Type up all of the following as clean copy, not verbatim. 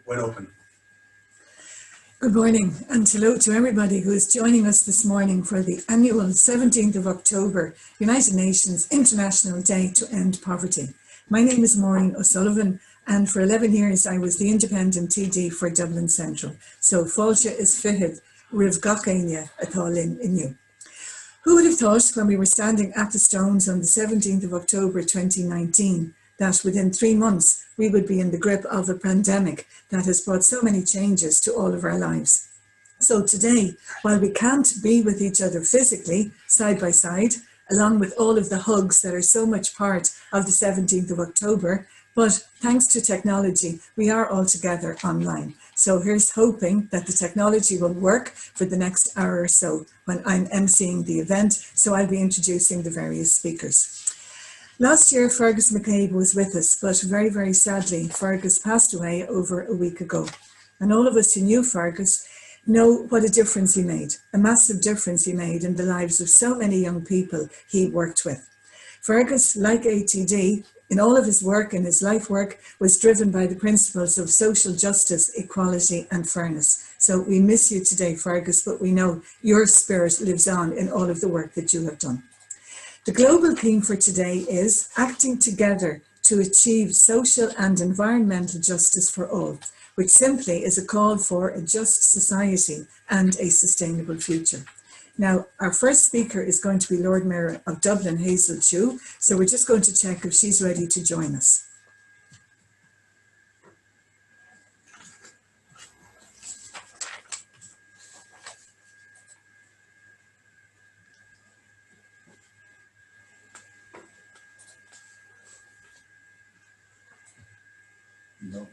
when open. Good morning and hello to everybody who is joining us this morning for the annual 17th of October United Nations International Day to End Poverty. My name is Maureen O'Sullivan and for 11 years I was the independent TD for Dublin Central. So Fáilte is fitted rih gacéine atá linn inniu. Who would have thought when we were standing at the Stones on the 17th of October 2019 that within 3 months we would be in the grip of a pandemic that has brought so many changes to all of our lives. So today, while we can't be with each other physically, side by side, along with all of the hugs that are so much part of the 17th of October, but thanks to technology, we are all together online. So here's hoping that the technology will work for the next hour or so when I'm emceeing the event. So I'll be introducing the various speakers. Last year, Fergus McCabe was with us, but very, very sadly, Fergus passed away over a week ago. And all of us who knew Fergus know what a difference he made, a massive difference he made in the lives of so many young people he worked with. Fergus, like ATD, in all of his work and his life work, was driven by the principles of social justice, equality and fairness. So we miss you today, Fergus, but we know your spirit lives on in all of the work that you have done. The global theme for today is acting together to achieve social and environmental justice for all, which simply is a call for a just society and a sustainable future. Now, our first speaker is going to be Lord Mayor of Dublin, Hazel Chu. So we're just going to check if she's ready to join us. No.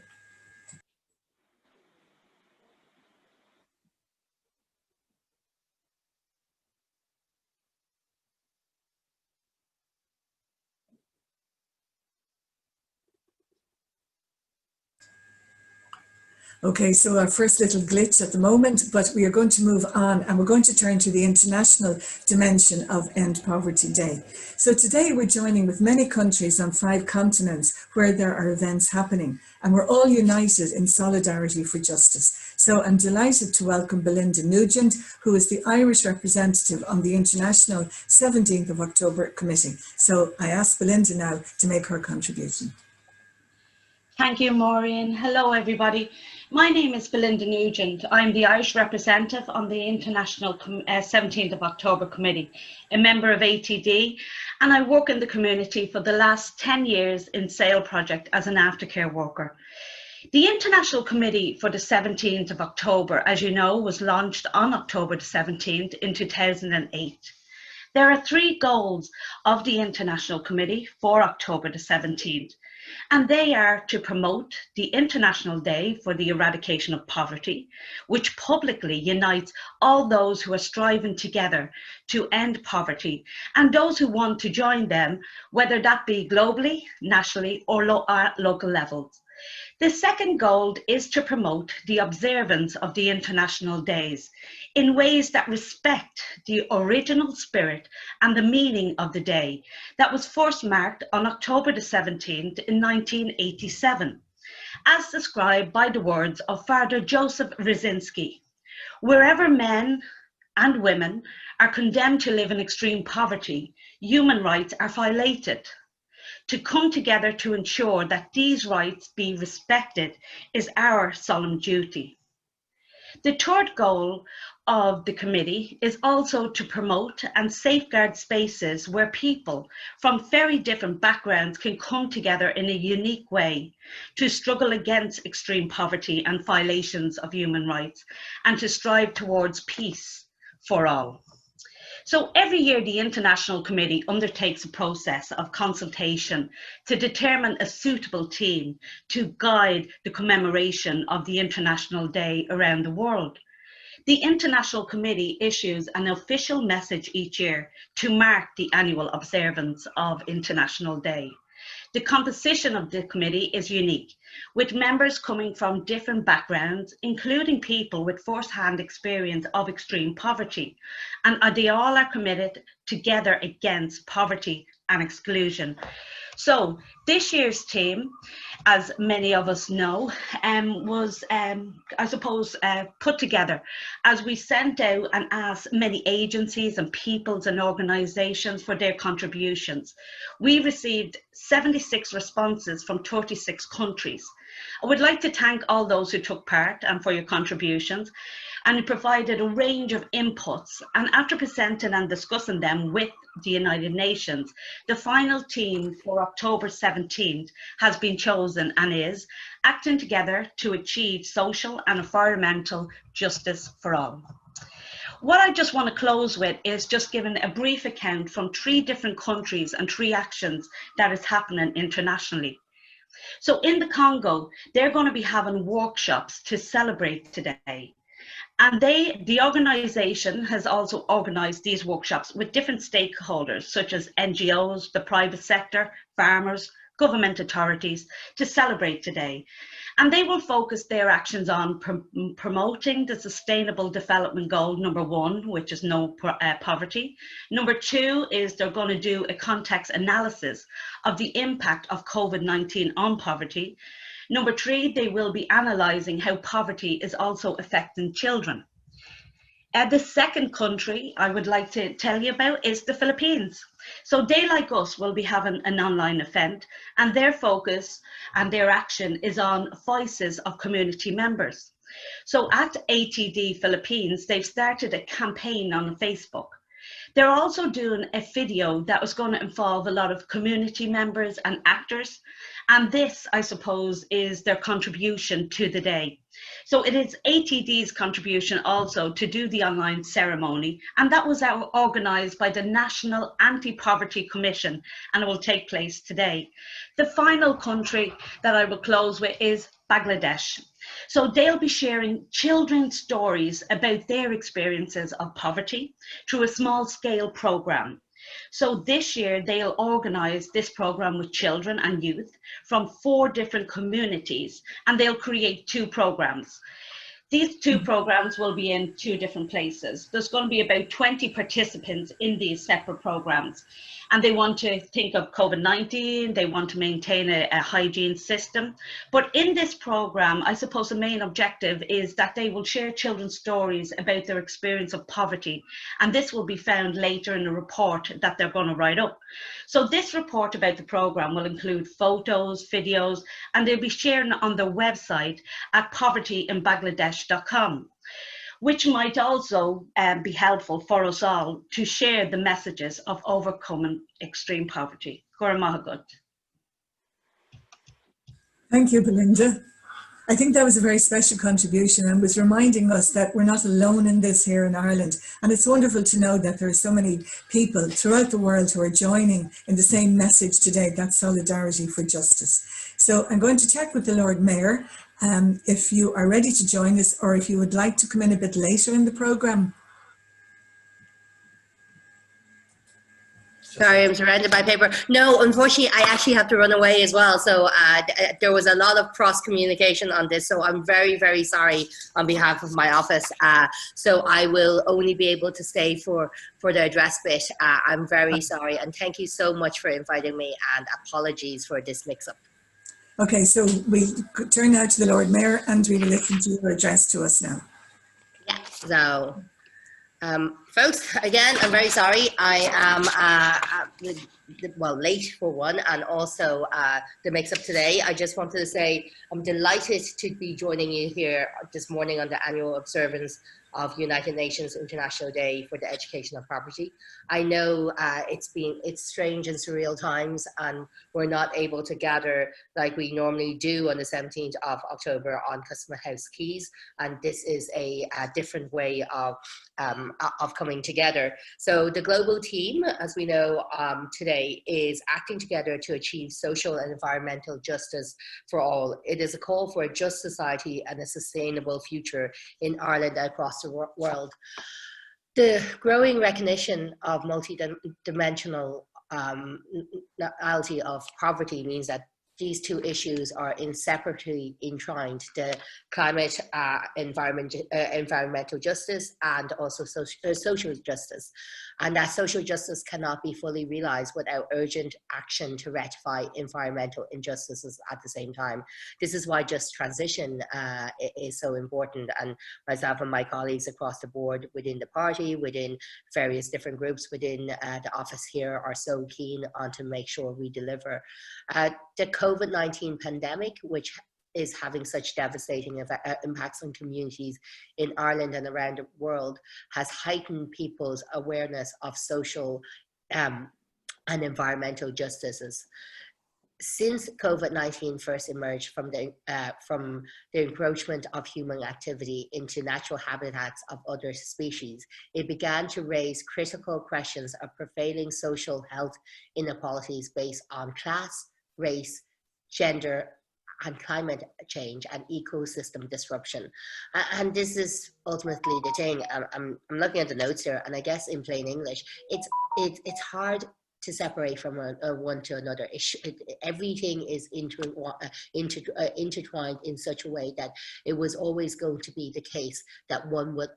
Okay, so our first little glitch at the moment, but we are going to move on and we're going to turn to the international dimension of End Poverty Day. So today we're joining with many countries on 5 continents where there are events happening and we're all united in solidarity for justice. So I'm delighted to welcome Belinda Nugent, who is the Irish representative on the International 17th of October Committee. So I ask Belinda now to make her contribution. Thank you, Maureen. Hello, everybody. My name is Belinda Nugent. I'm the Irish representative on the International 17th of October Committee, a member of ATD, and I work in the community for the last 10 years in SAIL project as an aftercare worker. The International Committee for the 17th of October, as you know, was launched on October the 17th in 2008. There are 3 goals of the International Committee for October the 17th. And they are to promote the International Day for the Eradication of Poverty, which publicly unites all those who are striving together to end poverty and those who want to join them, whether that be globally, nationally or local levels. The second goal is to promote the observance of the international days in ways that respect the original spirit and the meaning of the day that was first marked on October the 17th in 1987, as described by the words of Father Joseph Ryczynski. Wherever men and women are condemned to live in extreme poverty, human rights are violated. To come together to ensure that these rights be respected is our solemn duty. The third goal of the committee is also to promote and safeguard spaces where people from very different backgrounds can come together in a unique way to struggle against extreme poverty and violations of human rights and to strive towards peace for all. So every year the International Committee undertakes a process of consultation to determine a suitable theme to guide the commemoration of the International Day around the world. The International Committee issues an official message each year to mark the annual observance of International Day. The composition of the committee is unique, with members coming from different backgrounds, including people with first-hand experience of extreme poverty, and they all are committed together against poverty and exclusion. So this year's theme, as many of us know, was, I suppose, put together as we sent out and asked many agencies and peoples and organisations for their contributions. We received 76 responses from 36 countries. I would like to thank all those who took part and for your contributions, and it provided a range of inputs. And after presenting and discussing them with the United Nations, the final theme for October 17th has been chosen and is acting together to achieve social and environmental justice for all. What I just want to close with is just giving a brief account from 3 different countries and 3 actions that is happening internationally. So in the Congo, they're going to be having workshops to celebrate today. And the organisation has also organised these workshops with different stakeholders, such as NGOs, the private sector, farmers, government authorities, to celebrate today. And they will focus their actions on promoting the Sustainable Development Goal number 1, which is no poverty. Number 2 is they're going to do a context analysis of the impact of COVID-19 on poverty. Number 3, they will be analysing how poverty is also affecting children. The second country I would like to tell you about is the Philippines. So they, like us, will be having an online event, and their focus and their action is on voices of community members. So at ATD Philippines, they've started a campaign on Facebook. They're also doing a video that was going to involve a lot of community members and actors. And this, I suppose, is their contribution to the day. So it is ATD's contribution also to do the online ceremony. And that was organised by the National Anti-Poverty Commission, and it will take place today. The final country that I will close with is Bangladesh. So they'll be sharing children's stories about their experiences of poverty through a small-scale programme. So this year they'll organise this programme with children and youth from 4 different communities, and they'll create 2 programmes. These 2 programs will be in 2 different places. There's going to be about 20 participants in these separate programs. And they want to think of COVID-19, they want to maintain a hygiene system. But in this program, I suppose the main objective is that they will share children's stories about their experience of poverty. And this will be found later in a report that they're going to write up. So this report about the program will include photos, videos, and they'll be sharing on their website at povertyinbangladesh.com, which might also be helpful for us all to share the messages of overcoming extreme poverty. Gora Mahagut. Thank you, Belinda. I think that was a very special contribution and was reminding us that we're not alone in this here in Ireland. And it's wonderful to know that there are so many people throughout the world who are joining in the same message today, that solidarity for justice. So I'm going to check with the Lord Mayor if you are ready to join us, or if you would like to come in a bit later in the programme. Sorry, I'm surrounded by paper. No, unfortunately, I actually have to run away as well. So there was a lot of cross communication on this. So I'm very, very sorry on behalf of my office. So I will only be able to stay for the address bit. I'm very sorry. And thank you so much for inviting me, and apologies for this mix-up. Okay, so we turn now to the Lord Mayor and we will listen to your address to us now. Yeah, so folks, again, I'm very sorry. I am well, late for one, and also the mix-up today. I just wanted to say I'm delighted to be joining you here this morning on the annual observance of United Nations International Day for the Education of Poverty. I know it's strange and surreal times, and we're not able to gather like we normally do on the 17th of October on House Quay, and this is a different way of coming together. So the global team, as we know today, is acting together to achieve social and environmental justice for all. It is a call for a just society and a sustainable future in Ireland and across the world. The growing recognition of multi-dimensional reality of poverty means that these two issues are inseparably entwined: the climate, environmental justice, and also social justice. And that social justice cannot be fully realized without urgent action to rectify environmental injustices at the same time. This is why just transition is so important. And myself and my colleagues across the board within the party, within various different groups within the office here, are so keen on to make sure we deliver. The COVID-19 pandemic, which is having such devastating impacts on communities in Ireland and around the world, has heightened people's awareness of social and environmental justices. Since COVID-19 first emerged from the encroachment of human activity into natural habitats of other species, it began to raise critical questions of prevailing social health inequalities based on class, race, gender, and climate change and ecosystem disruption. And this is ultimately the thing. I'm looking at the notes here, and I guess in plain English, it's hard to separate from one to another. Everything is intertwined in such a way that it was always going to be the case that one would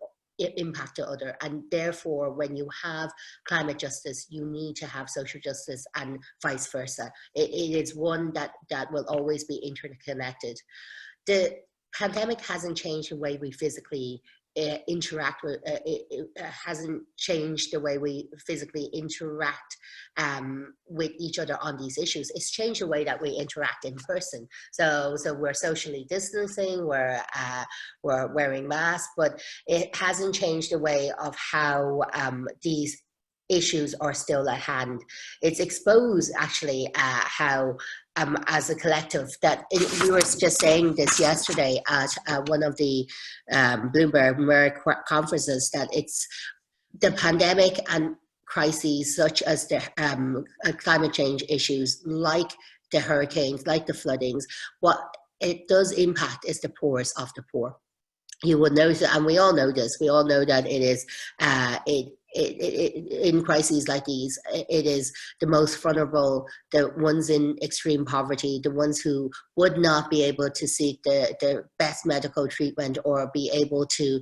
impact the other, and therefore when you have climate justice you need to have social justice and vice versa. It is one that will always be interconnected. The pandemic hasn't changed the way we physically interact with, it hasn't changed the way we physically interact with each other on these issues. It's changed the way that we interact in person. So we're socially distancing, we're wearing masks, but it hasn't changed the way of how these issues are still at hand. It's exposed actually how as a collective that we were just saying this yesterday at one of the Bloomberg Mayor conferences, that it's the pandemic and crises such as the climate change issues, like the hurricanes, like the floodings. What it does impact is the poorest of the poor. You would notice, and we all know this, we all know that it is in crises like these, it is the most vulnerable, the ones in extreme poverty, the ones who would not be able to seek the best medical treatment or be able to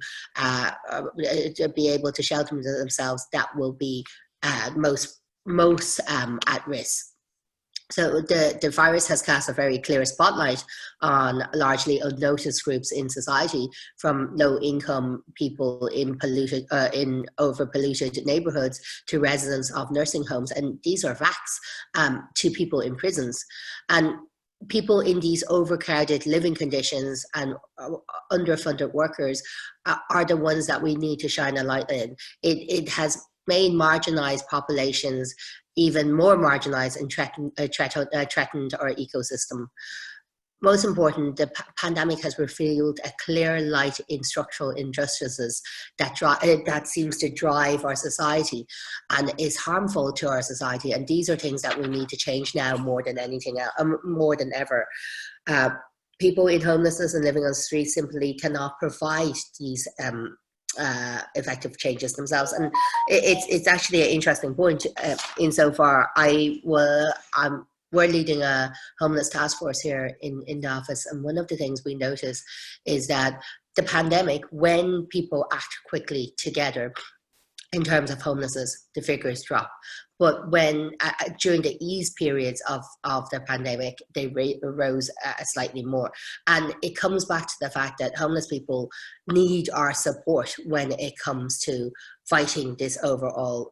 shelter themselves, that will be most at risk. So the virus has cast a very clear spotlight on largely unnoticed groups in society, from low-income people in over-polluted neighbourhoods to residents of nursing homes, and these are VACs, to people in prisons. And people in these overcrowded living conditions and underfunded workers are the ones that we need to shine a light in. It has made marginalised populations even more marginalized and threatened our ecosystem. Most important, the pandemic has revealed a clear light in structural injustices that seems to drive our society and is harmful to our society. And these are things that we need to change now more than anything else, more than ever. People in homelessness and living on the streets simply cannot provide these effective changes themselves. And it's actually an interesting point insofar we're leading a homeless task force here in the office, and one of the things we notice is that the pandemic, when people act quickly together in terms of homelessness, the figures drop. But when during the ease periods of the pandemic, they rose slightly more. And it comes back to the fact that homeless people need our support when it comes to fighting this overall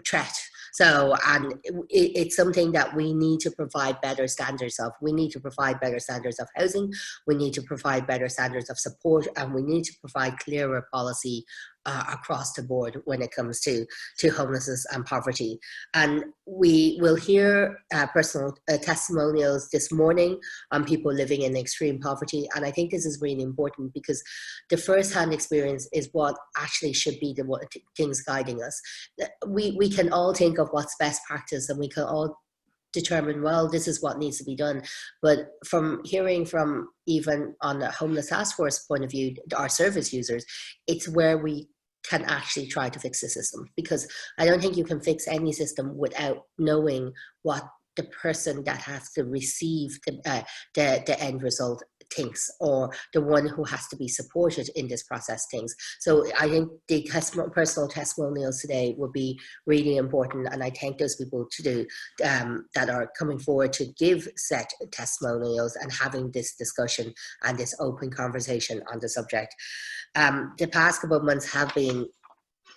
threat. So, and it's something that we need to provide better standards of. We need to provide better standards of housing, we need to provide better standards of support, and we need to provide clearer policy across the board when it comes to homelessness and poverty. And we will hear personal testimonials this morning on people living in extreme poverty. And I think this is really important because the first-hand experience is what actually should be the things guiding us. We can all think of what's best practice, and we can all determine, well, this is what needs to be done. But from hearing from even on the homeless task force point of view, our service users, it's where we can actually try to fix the system, because I don't think you can fix any system without knowing what the person that has to receive the end result thinks, or the one who has to be supported in this process thinks. So I think the personal testimonials today will be really important, and I thank those people that are coming forward to give set testimonials and having this discussion and this open conversation on the subject. The past couple of months have been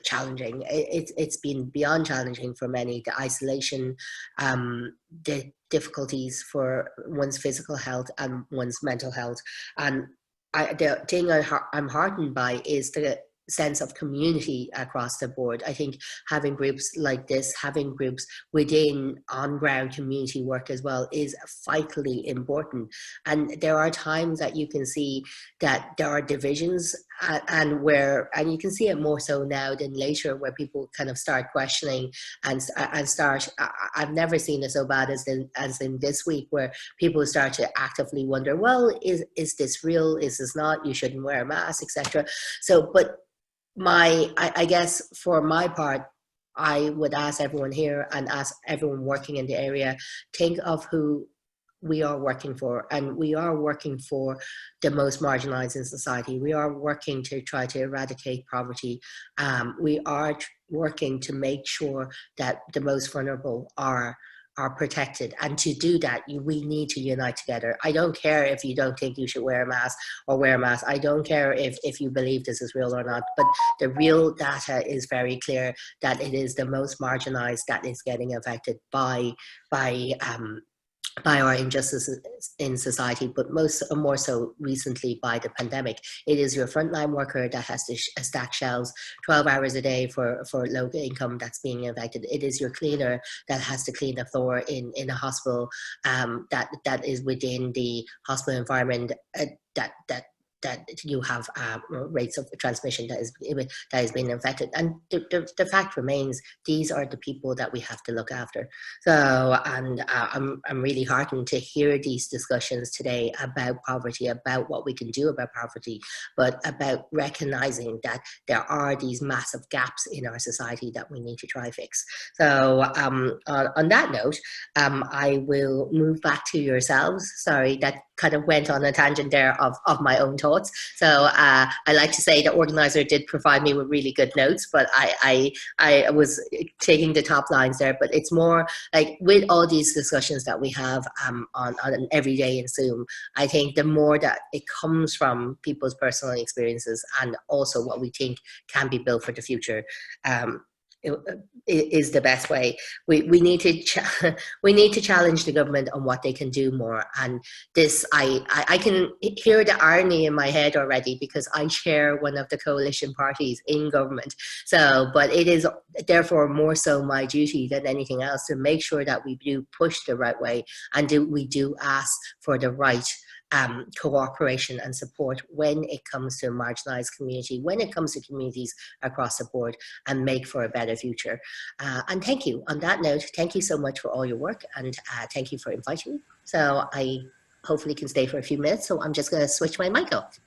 challenging. It's been beyond challenging for many. The isolation, the difficulties for one's physical health and one's mental health. And the thing I'm heartened by is the sense of community across the board. I think having groups like this, having groups within on-ground community work as well, is vitally important. And there are times that you can see that there are divisions, and you can see it more so now than later, where people kind of start questioning and start. I've never seen it so bad as in this week, where people start to actively wonder, well, is this real? Is this not? You shouldn't wear a mask, etc. So, but I guess for my part, I would ask everyone here and ask everyone working in the area, think of who we are working for, and we are working for the most marginalized in society. We are working to try to eradicate poverty. We are working to make sure that the most vulnerable are protected, and to do that we need to unite together. I don't care if you don't think you should wear a mask or wear a mask. I don't care if you believe this is real or not, but the real data is very clear that it is the most marginalized that is getting affected by our injustices in society, but more so recently by the pandemic. It is your frontline worker that has to stack shelves 12 hours a day for low income that's being affected. It is your cleaner that has to clean the floor in a hospital that is within the hospital environment, that you have rates of transmission that is being infected. And the fact remains, these are the people that we have to look after. So, and I'm really heartened to hear these discussions today about poverty, about what we can do about poverty, but about recognizing that there are these massive gaps in our society that we need to try fix. So on that note, I will move back to yourselves. Sorry, that kind of went on a tangent there of my own thoughts. So I like to say the organizer did provide me with really good notes, but I was taking the top lines there. But it's more like, with all these discussions that we have on an every day in Zoom, I think the more that it comes from people's personal experiences and also what we think can be built for the future, is the best way. We need to challenge the government on what they can do more. And this, I can hear the irony in my head already, because I chair one of the coalition parties in government. So, but it is therefore more so my duty than anything else to make sure that we do push the right way, and we do ask for the right cooperation and support when it comes to a marginalized community, when it comes to communities across the board, and make for a better future. And thank you. On that note, thank you so much for all your work, and thank you for inviting me. So I hopefully can stay for a few minutes, so I'm just going to switch my mic off.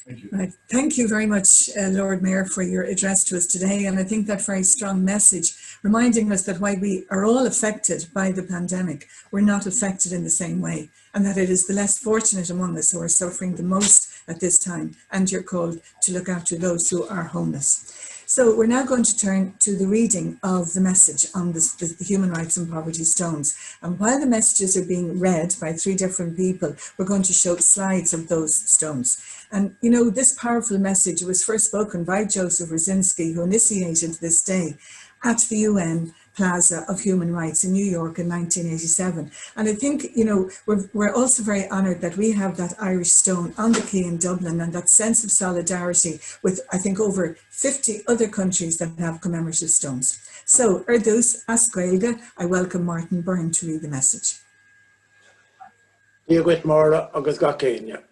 Thank you. Right. Thank you very much, Lord Mayor, for your address to us today. And I think that very strong message, reminding us that while we are all affected by the pandemic, we're not affected in the same way, and that it is the less fortunate among us who are suffering the most at this time, and you're called to look after those who are homeless. So we're now going to turn to the reading of the message on the human rights and poverty stones. And while the messages are being read by 3 different people, we're going to show slides of those stones. And you know, this powerful message was first spoken by Joseph Rosinski, who initiated this day at the UN Plaza of Human Rights in New York in 1987. And I think, you know, we're also very honoured that we have that Irish stone on the quay in Dublin, and that sense of solidarity with, I think, over 50 other countries that have commemorative stones. So, Ardús Ascuelga, I welcome Martin Byrne to read the message. Díogwit Mara agus Gacéine.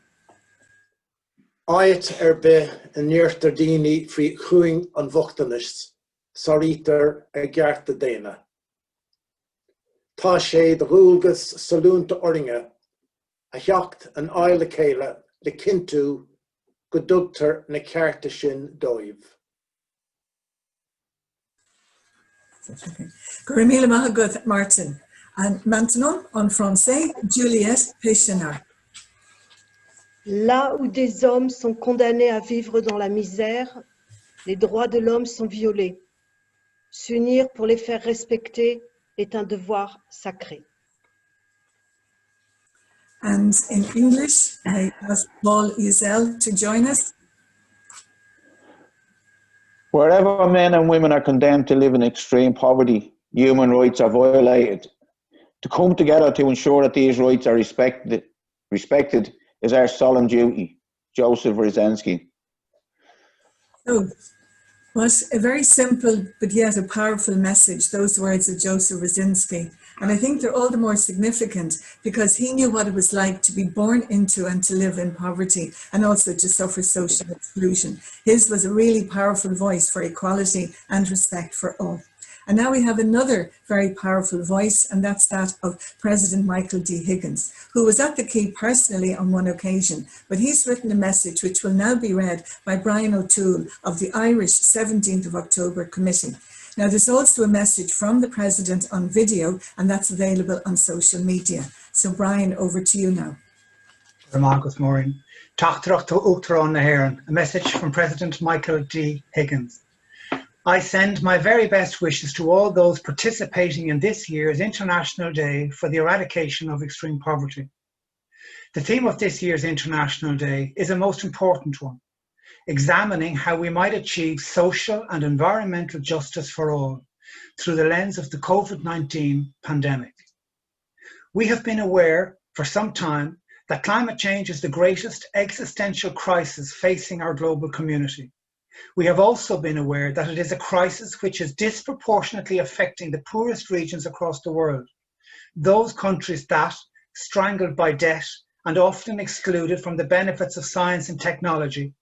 Áit be an níirtar daoine faoi chuing an bhuachtanas, sarítar a gcearta déine. Tá sé de dhúlgas salúnta oringe, a theacht an áile céile le cintú go dtugtar na cearta sin dóibh. Gurmila Mahagut Martin. And maintenant, en français, Juliette Péchenard. Là où des hommes sont condamnés à vivre dans la misère, les droits de l'homme sont violés. S'unir pour les faire respecter est un devoir sacré. And in English, I ask Paul Uzel to join us. Wherever men and women are condemned to live in extreme poverty, human rights are violated. To come together to ensure that these rights are respected is our solemn duty. Joseph Rysensky. So, what a very simple but yet a powerful message, those words of Joseph Rysensky. And I think they're all the more significant because he knew what it was like to be born into and to live in poverty and also to suffer social exclusion. His was a really powerful voice for equality and respect for all. And now we have another very powerful voice, and that's that of President Michael D Higgins, who was at the Quay personally on one occasion, but he's written a message which will now be read by Brian O'Toole of the Irish 17th of October Committee. Now, there's also a message from the President on video, and that's available on social media. So, Brian, over to you now. Marcus Morin. A message from President Michael D Higgins. I send my very best wishes to all those participating in this year's International Day for the Eradication of Extreme Poverty. The theme of this year's International Day is a most important one, examining how we might achieve social and environmental justice for all through the lens of the COVID-19 pandemic. We have been aware for some time that climate change is the greatest existential crisis facing our global community. We have also been aware that it is a crisis which is disproportionately affecting the poorest regions across the world, those countries that, strangled by debt and often excluded from the benefits of science and technology,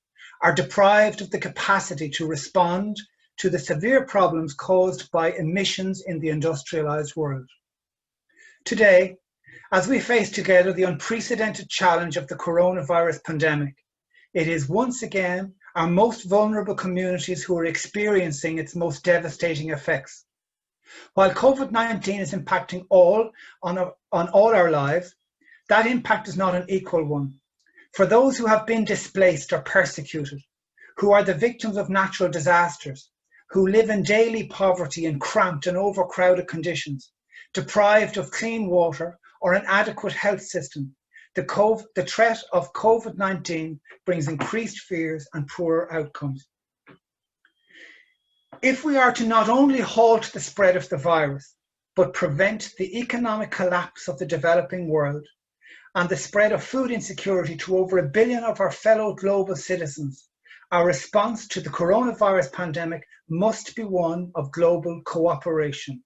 are deprived of the capacity to respond to the severe problems caused by emissions in the industrialized world. Today, as we face together the unprecedented challenge of the coronavirus pandemic, it is once again our most vulnerable communities who are experiencing its most devastating effects. While COVID-19 is impacting on all our lives, that impact is not an equal one. For those who have been displaced or persecuted, who are the victims of natural disasters, who live in daily poverty in cramped and overcrowded conditions, deprived of clean water or an adequate health system, the threat of COVID-19 brings increased fears and poorer outcomes. If we are to not only halt the spread of the virus, but prevent the economic collapse of the developing world and the spread of food insecurity to over 1 billion of our fellow global citizens, our response to the coronavirus pandemic must be one of global cooperation.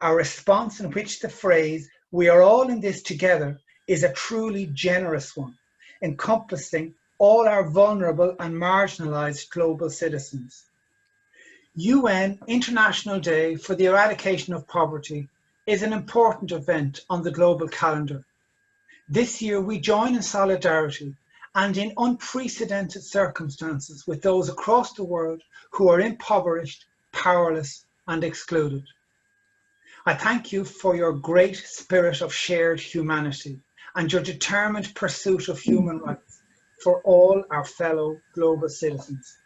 Our response in which the phrase, "we are all in this together," is a truly generous one, encompassing all our vulnerable and marginalized global citizens. UN International Day for the Eradication of Poverty is an important event on the global calendar. This year we join in solidarity and in unprecedented circumstances with those across the world who are impoverished, powerless, and excluded. I thank you for your great spirit of shared humanity and your determined pursuit of human rights for all our fellow global citizens.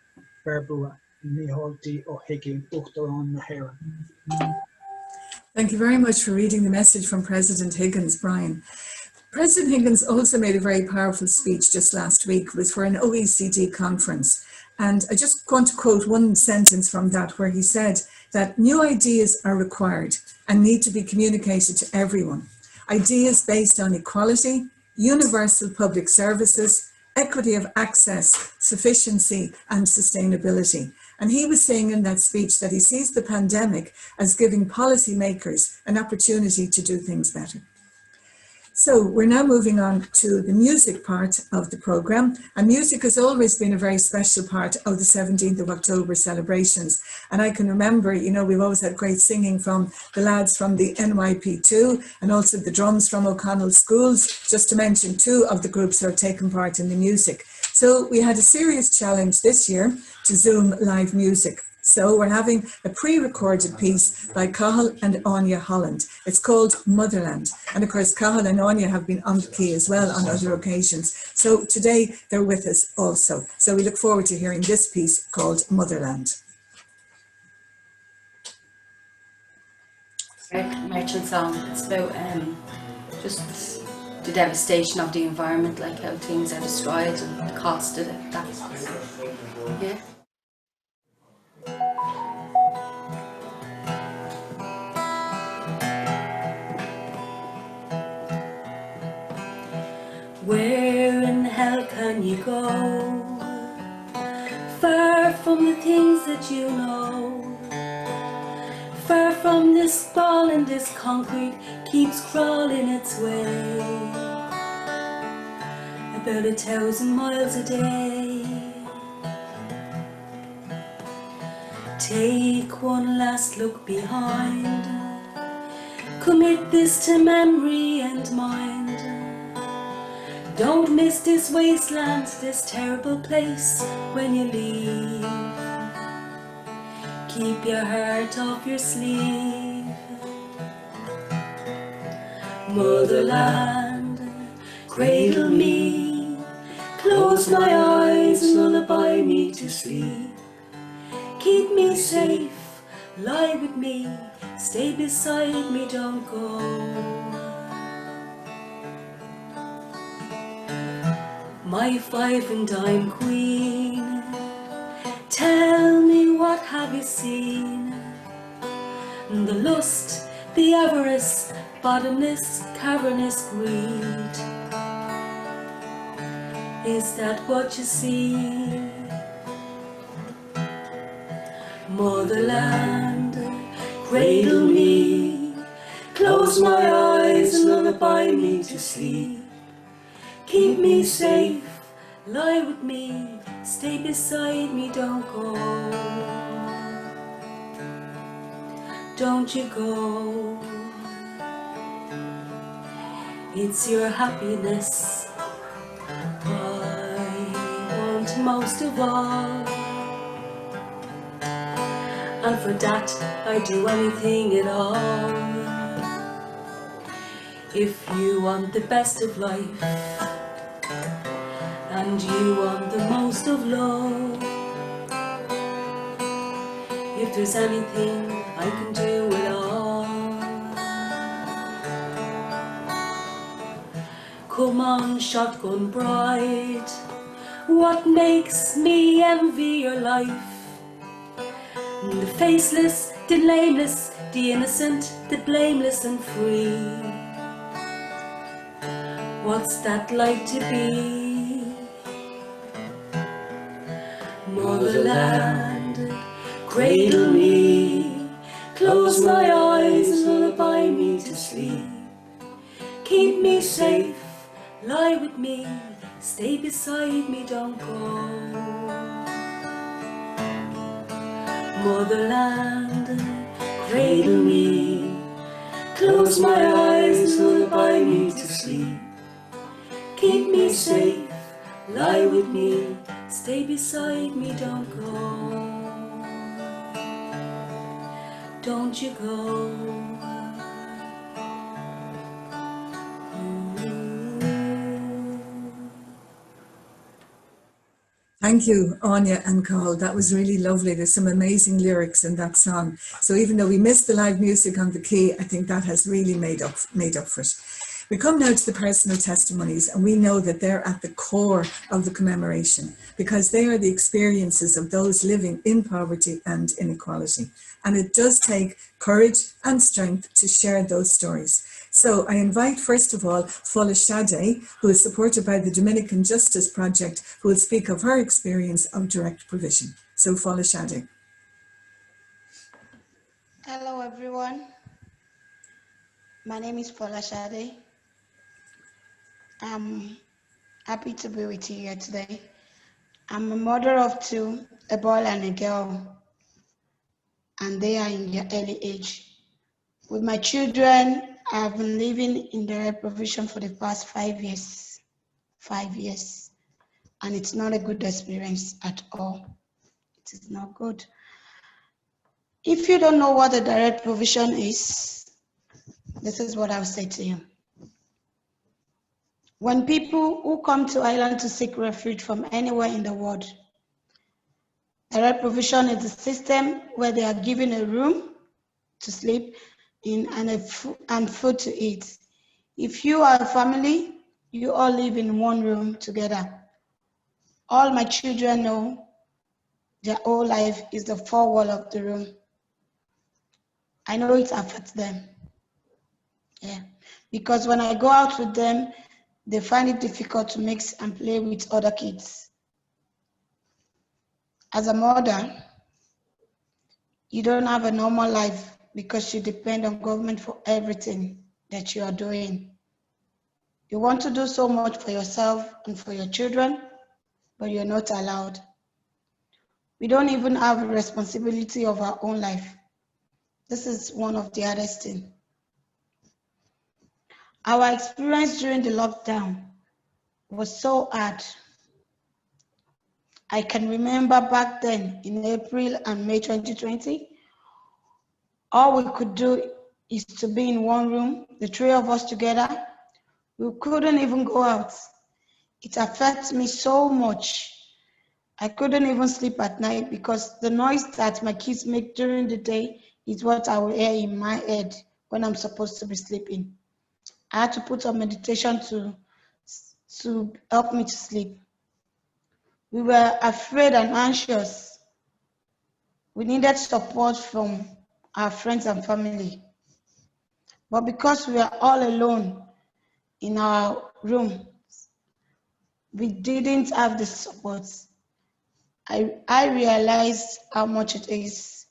Thank you very much for reading the message from President Higgins, Brian. President Higgins also made a very powerful speech just last week. It was for an OECD conference. And I just want to quote one sentence from that where he said that new ideas are required and need to be communicated to everyone. Ideas based on equality, universal public services, equity of access, sufficiency, and sustainability. And he was saying in that speech that he sees the pandemic as giving policymakers an opportunity to do things better. So we're now moving on to the music part of the programme. And music has always been a very special part of the 17th of October celebrations. And I can remember, you know, we've always had great singing from the lads from the NYP2 and also the drums from O'Connell Schools, just to mention two of the groups that have taken part in the music. So we had a serious challenge this year to Zoom live music. So we're having a pre-recorded piece by Cathal and Anya Holland. It's called Motherland. And of course, Cathal and Anya have been on the quay as well on other occasions. So today they're with us also. So we look forward to hearing this piece called Motherland. Merchant song. It's about just the devastation of the environment, like how things are destroyed and the cost of it. That's, yeah. Where in hell can you go? Far from the things that you know. Far from this ball and this concrete keeps crawling its way. About 1,000 miles a day. Take one last look behind. Commit this to memory and mind. Don't miss this wasteland, this terrible place when you leave. Keep your heart off your sleeve. Motherland, cradle me, close my eyes and lullaby me to sleep. Keep me safe, lie with me, stay beside me, don't go. My 5 and dime queen, tell me what have you seen? The lust, the avarice, bottomless, cavernous greed. Is that what you see? Motherland, cradle me, close my eyes and lullaby me to sleep. Keep me safe, lie with me, stay beside me, don't go. Don't you go. It's your happiness I want most of all. And for that I'd do anything at all. If you want the best of life and you want the most of love, if there's anything I can do at all, come on, shotgun bride, what makes me envy your life? The faceless, the nameless, the innocent, the blameless and free. What's that like to be? Motherland, cradle me, close my eyes and lullaby me to sleep. Keep me safe, lie with me, stay beside me, don't go. Motherland, cradle me, close my eyes and lullaby me to sleep. Keep me safe, lie with me, stay beside me, don't go. Don't you go. Thank you, Anya and Cathal. That was really lovely. There's some amazing lyrics in that song. So even though we missed the live music on the quay, I think that has really made up for it. We come now to the personal testimonies, and we know that they're at the core of the commemoration because they are the experiences of those living in poverty and inequality. And it does take courage and strength to share those stories. So I invite, first of all, Fola Shade, who is supported by the Dominican Justice Project, who will speak of her experience of direct provision. So Fola Shade. Hello, everyone. My name is Fola Shade. I'm happy to be with you here today. I'm a mother of 2, a boy and a girl, and they are in their early age. With my children, I've been living in direct provision for the past 5 years. 5 years. And it's not a good experience at all. It is not good. If you don't know what a direct provision is, this is what I'll say to you. When people who come to Ireland to seek refuge from anywhere in the world, direct provision is a system where they are given a room to sleep in and food to eat. If you are a family, you all live in one room together. All my children know their whole life is the four wall of the room. I know it affects them. Yeah, because when I go out with them, they find it difficult to mix and play with other kids. As a mother, you don't have a normal life because you depend on government for everything that you are doing. You want to do so much for yourself and for your children, but you're not allowed. We don't even have a responsibility of our own life. This is one of the hardest things. Our experience during the lockdown was so hard. I can remember back then in April and May 2020, all we could do is to be in one room, the three of us together. We couldn't even go out. It affects me so much. I couldn't even sleep at night because the noise that my kids make during the day is what I will hear in my head when I'm supposed to be sleeping. I had to put on meditation to help me to sleep. We were afraid and anxious. We needed support from our friends and family. But because we were all alone in our room, we didn't have the support. I realized how much it is.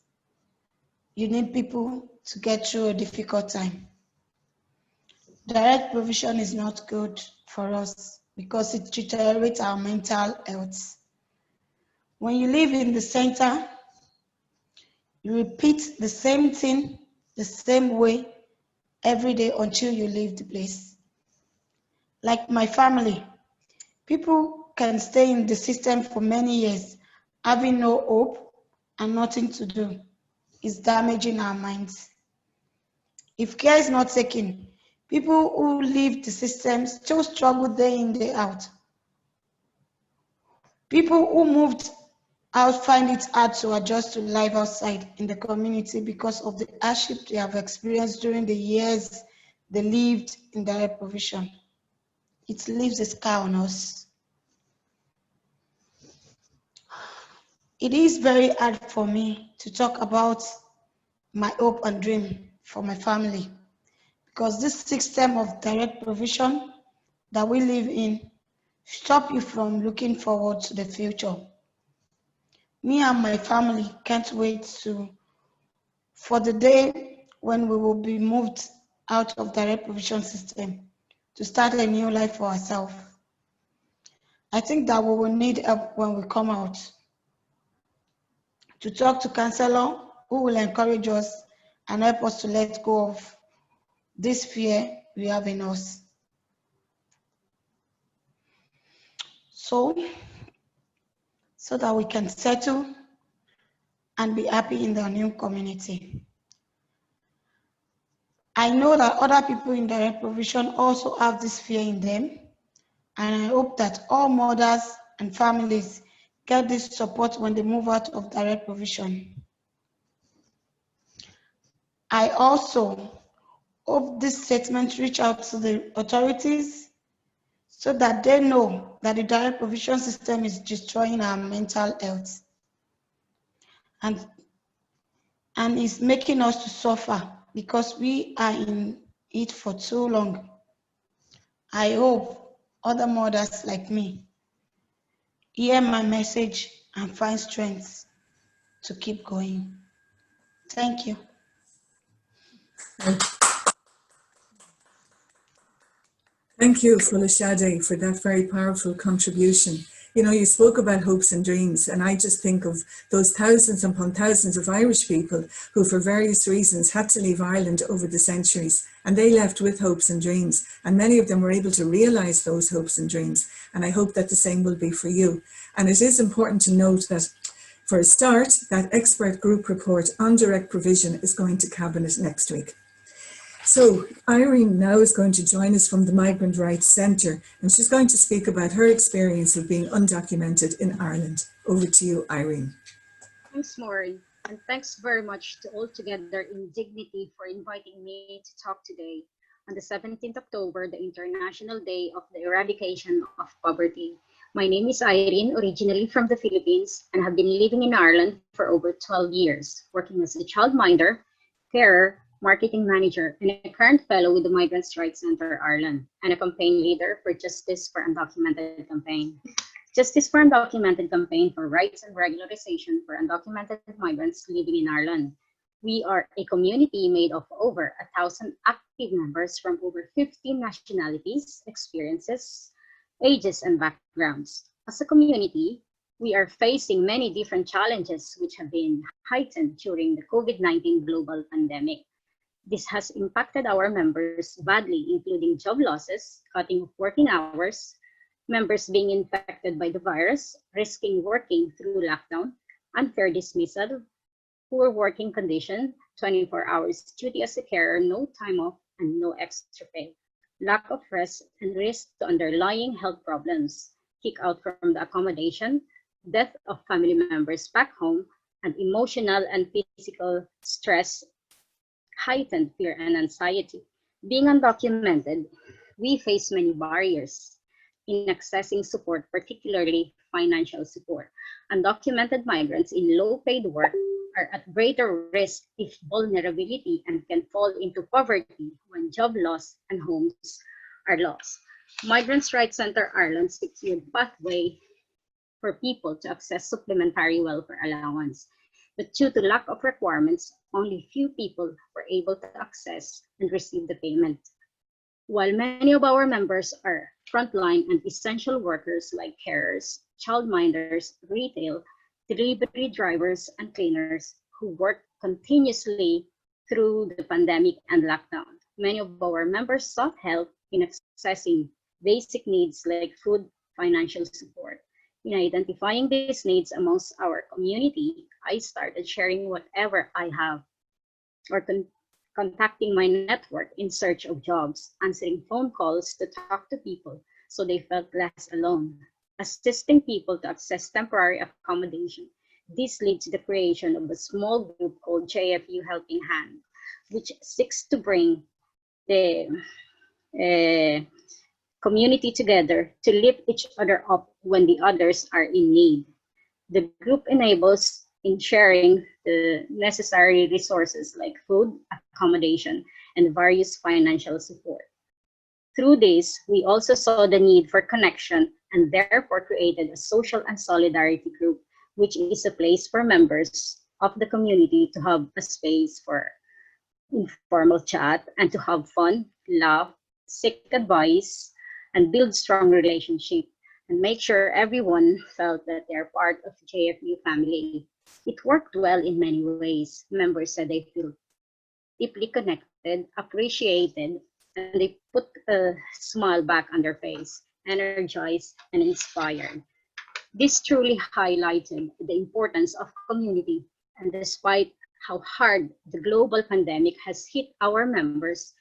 You need people to get through a difficult time. Direct provision is not good for us because it deteriorates our mental health. When you live in the center, you repeat the same thing the same way every day until you leave the place. Like my family, people can stay in the system for many years, having no hope and nothing to do. It's damaging our minds. If care is not taken, people who leave the system still struggle day in, day out. People who moved out find it hard to adjust to life outside in the community because of the hardship they have experienced during the years they lived in direct provision. It leaves a scar on us. It is very hard for me to talk about my hope and dream for my family because this system of direct provision that we live in stops you from looking forward to the future. Me and my family can't wait for the day when we will be moved out of direct provision system to start a new life for ourselves. I think that we will need help when we come out to talk to counselor who will encourage us and help us to let go of this fear we have in us. So that we can settle and be happy in the new community. I know that other people in direct provision also have this fear in them, and I hope that all mothers and families get this support when they move out of direct provision. I also hope this statement reach out to the authorities so that they know that the direct provision system is destroying our mental health and is making us to suffer because we are in it for too long. I hope other mothers like me hear my message and find strength to keep going. Thank you. Thank you, Folashade, for that very powerful contribution. You know, you spoke about hopes and dreams, and I just think of those thousands upon thousands of Irish people who, for various reasons, had to leave Ireland over the centuries, and they left with hopes and dreams, and many of them were able to realise those hopes and dreams, and I hope that the same will be for you. And it is important to note that For a start, that expert group report on direct provision is going to Cabinet next week. So Irene now is going to join us from the Migrant Rights Centre, and she's going to speak about her experience of being undocumented in Ireland. Over to you, Irene. Thanks, Maureen, and thanks very much to All Together in Dignity for inviting me to talk today on the 17th October, the International Day of the Eradication of Poverty. My name is Irene, originally from the Philippines, and have been living in Ireland for over 12 years, working as a childminder, carer, marketing manager, and a current fellow with the Migrants' Rights Centre Ireland, and a campaign leader for Justice for Undocumented campaign. Justice for Undocumented campaign for rights and regularization for undocumented migrants living in Ireland. We are a community made of over 1,000 active members from over 15 nationalities, experiences, ages, and backgrounds. As a community, we are facing many different challenges which have been heightened during the COVID-19 global pandemic. This has impacted our members badly, including job losses, cutting of working hours, members being infected by the virus, risking working through lockdown, unfair dismissal, poor working condition, 24 hours duty as a carer, no time off, and no extra pay, lack of rest, and risk to underlying health problems, kick out from the accommodation, death of family members back home, and emotional and physical stress, heightened fear and anxiety. Being undocumented, we face many barriers in accessing support, particularly financial support. Undocumented migrants in low-paid work are at greater risk of vulnerability and can fall into poverty when job loss and homes are lost. Migrants' Rights Centre Ireland secured pathway for people to access supplementary welfare allowance. But due to lack of requirements, only few people were able to access and receive the payment. While many of our members are frontline and essential workers like carers, childminders, retail, delivery drivers, and cleaners who work continuously through the pandemic and lockdown, many of our members sought help in accessing basic needs like food, financial support. In identifying these needs amongst our community, I started sharing whatever I have or contacting my network in search of jobs, answering phone calls to talk to people so they felt less alone, assisting people to access temporary accommodation. This led to the creation of a small group called JFU Helping Hand, which seeks to bring the community together to lift each other up when the others are in need. The group enables in sharing the necessary resources like food, accommodation, and various financial support. Through this, we also saw the need for connection and therefore created a social and solidarity group, which is a place for members of the community to have a space for informal chat and to have fun, laugh, seek advice, and build strong relationship and make sure everyone felt that they're part of the JFU family. It worked well in many ways. Members said they feel deeply connected, appreciated, and they put a smile back on their face, energized and inspired. This truly highlighted the importance of community, and despite how hard the global pandemic has hit our members,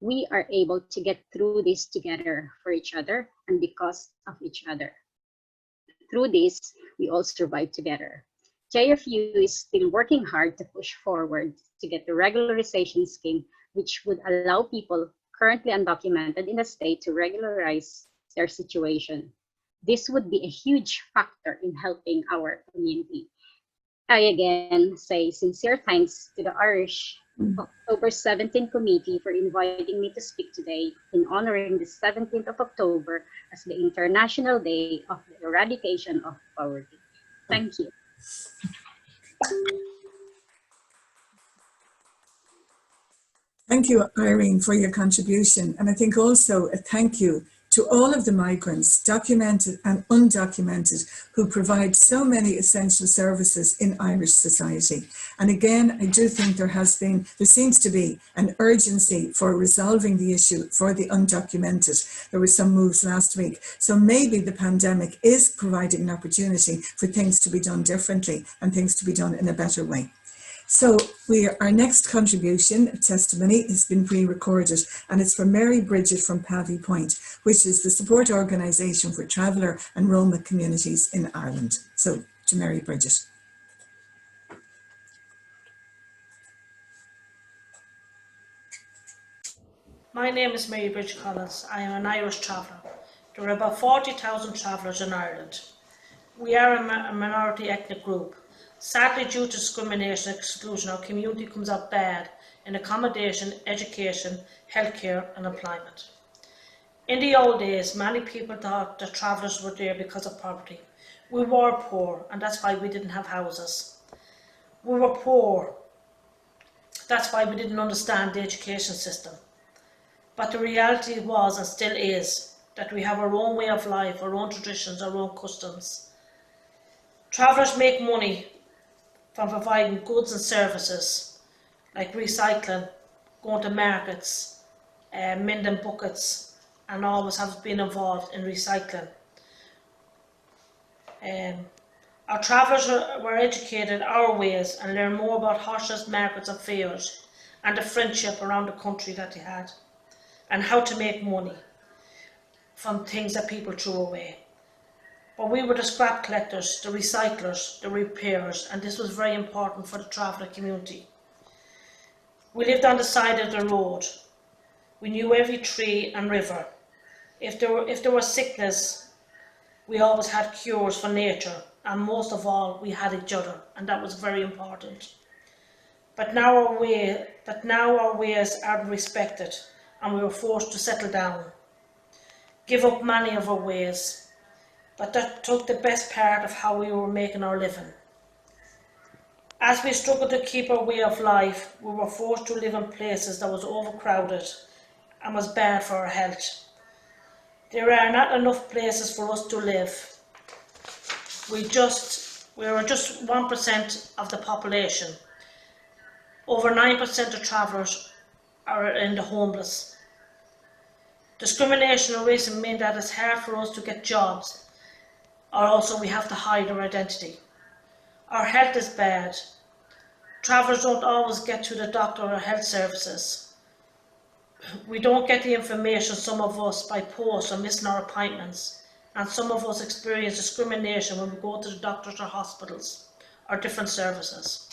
we are able to get through this together for each other and because of each other. Through this, we all survive together. JFU is still working hard to push forward to get the regularization scheme, which would allow people currently undocumented in the state to regularize their situation. This would be a huge factor in helping our community. I again say sincere thanks to the Irish October 17 committee for inviting me to speak today in honoring the 17th of October as the International Day of the Eradication of Poverty. Thank you. Thank you, Irene, for your contribution. And I think also a thank you to all of the migrants, documented and undocumented, who provide so many essential services in Irish society. And again, I do think there seems to be an urgency for resolving the issue for the undocumented. There were some moves last week. So maybe the pandemic is providing an opportunity for things to be done differently and things to be done in a better way. So our next contribution, testimony, has been pre-recorded, and it's from Mary Bridget from Pavey Point, which is the support organisation for traveller and Roma communities in Ireland. So to Mary Bridget. My name is Mary Bridget Collins. I am an Irish traveller. There are about 40,000 travellers in Ireland. We are a minority ethnic group. Sadly, due to discrimination and exclusion, our community comes out bad in accommodation, education, healthcare and employment. In the old days, many people thought that travellers were there because of poverty. We were poor, and that's why we didn't have houses. We were poor. That's why we didn't understand the education system. But the reality was, and still is, that we have our own way of life, our own traditions, our own customs. Travellers make money from providing goods and services like recycling, going to markets, mending buckets, and always have been involved in recycling. Our travellers were educated our ways and learned more about horses, markets and fairs and the friendship around the country that they had, and how to make money from things that people threw away. But we were the scrap collectors, the recyclers, the repairers, and this was very important for the traveller community. We lived on the side of the road. We knew every tree and river. If there was sickness, we always had cures for nature, and most of all, we had each other, and that was very important. But now our ways aren't respected, and we were forced to settle down, give up many of our ways. But that took the best part of how we were making our living. As we struggled to keep our way of life, we were forced to live in places that was overcrowded and was bad for our health. There are not enough places for us to live. We were just 1% of the population. Over 9% of travellers are in the homeless. Discrimination and racism mean that it's hard for us to get jobs, or also we have to hide our identity. Our health is bad. Travellers don't always get to the doctor or health services. We don't get the information, some of us, by post or missing our appointments, and some of us experience discrimination when we go to the doctors or hospitals or different services.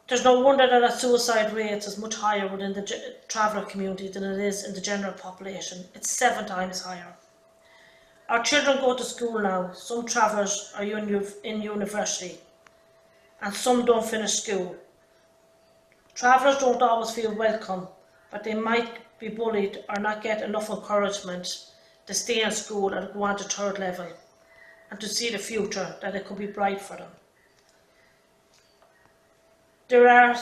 There's no wonder that our suicide rate is much higher within the traveller community than it is in the general population. It's 7 times higher. Our children go to school now. Some travellers are in university and some don't finish school. Travellers don't always feel welcome, but they might be bullied or not get enough encouragement to stay in school and go on to 3rd level and to see the future, that it could be bright for them. There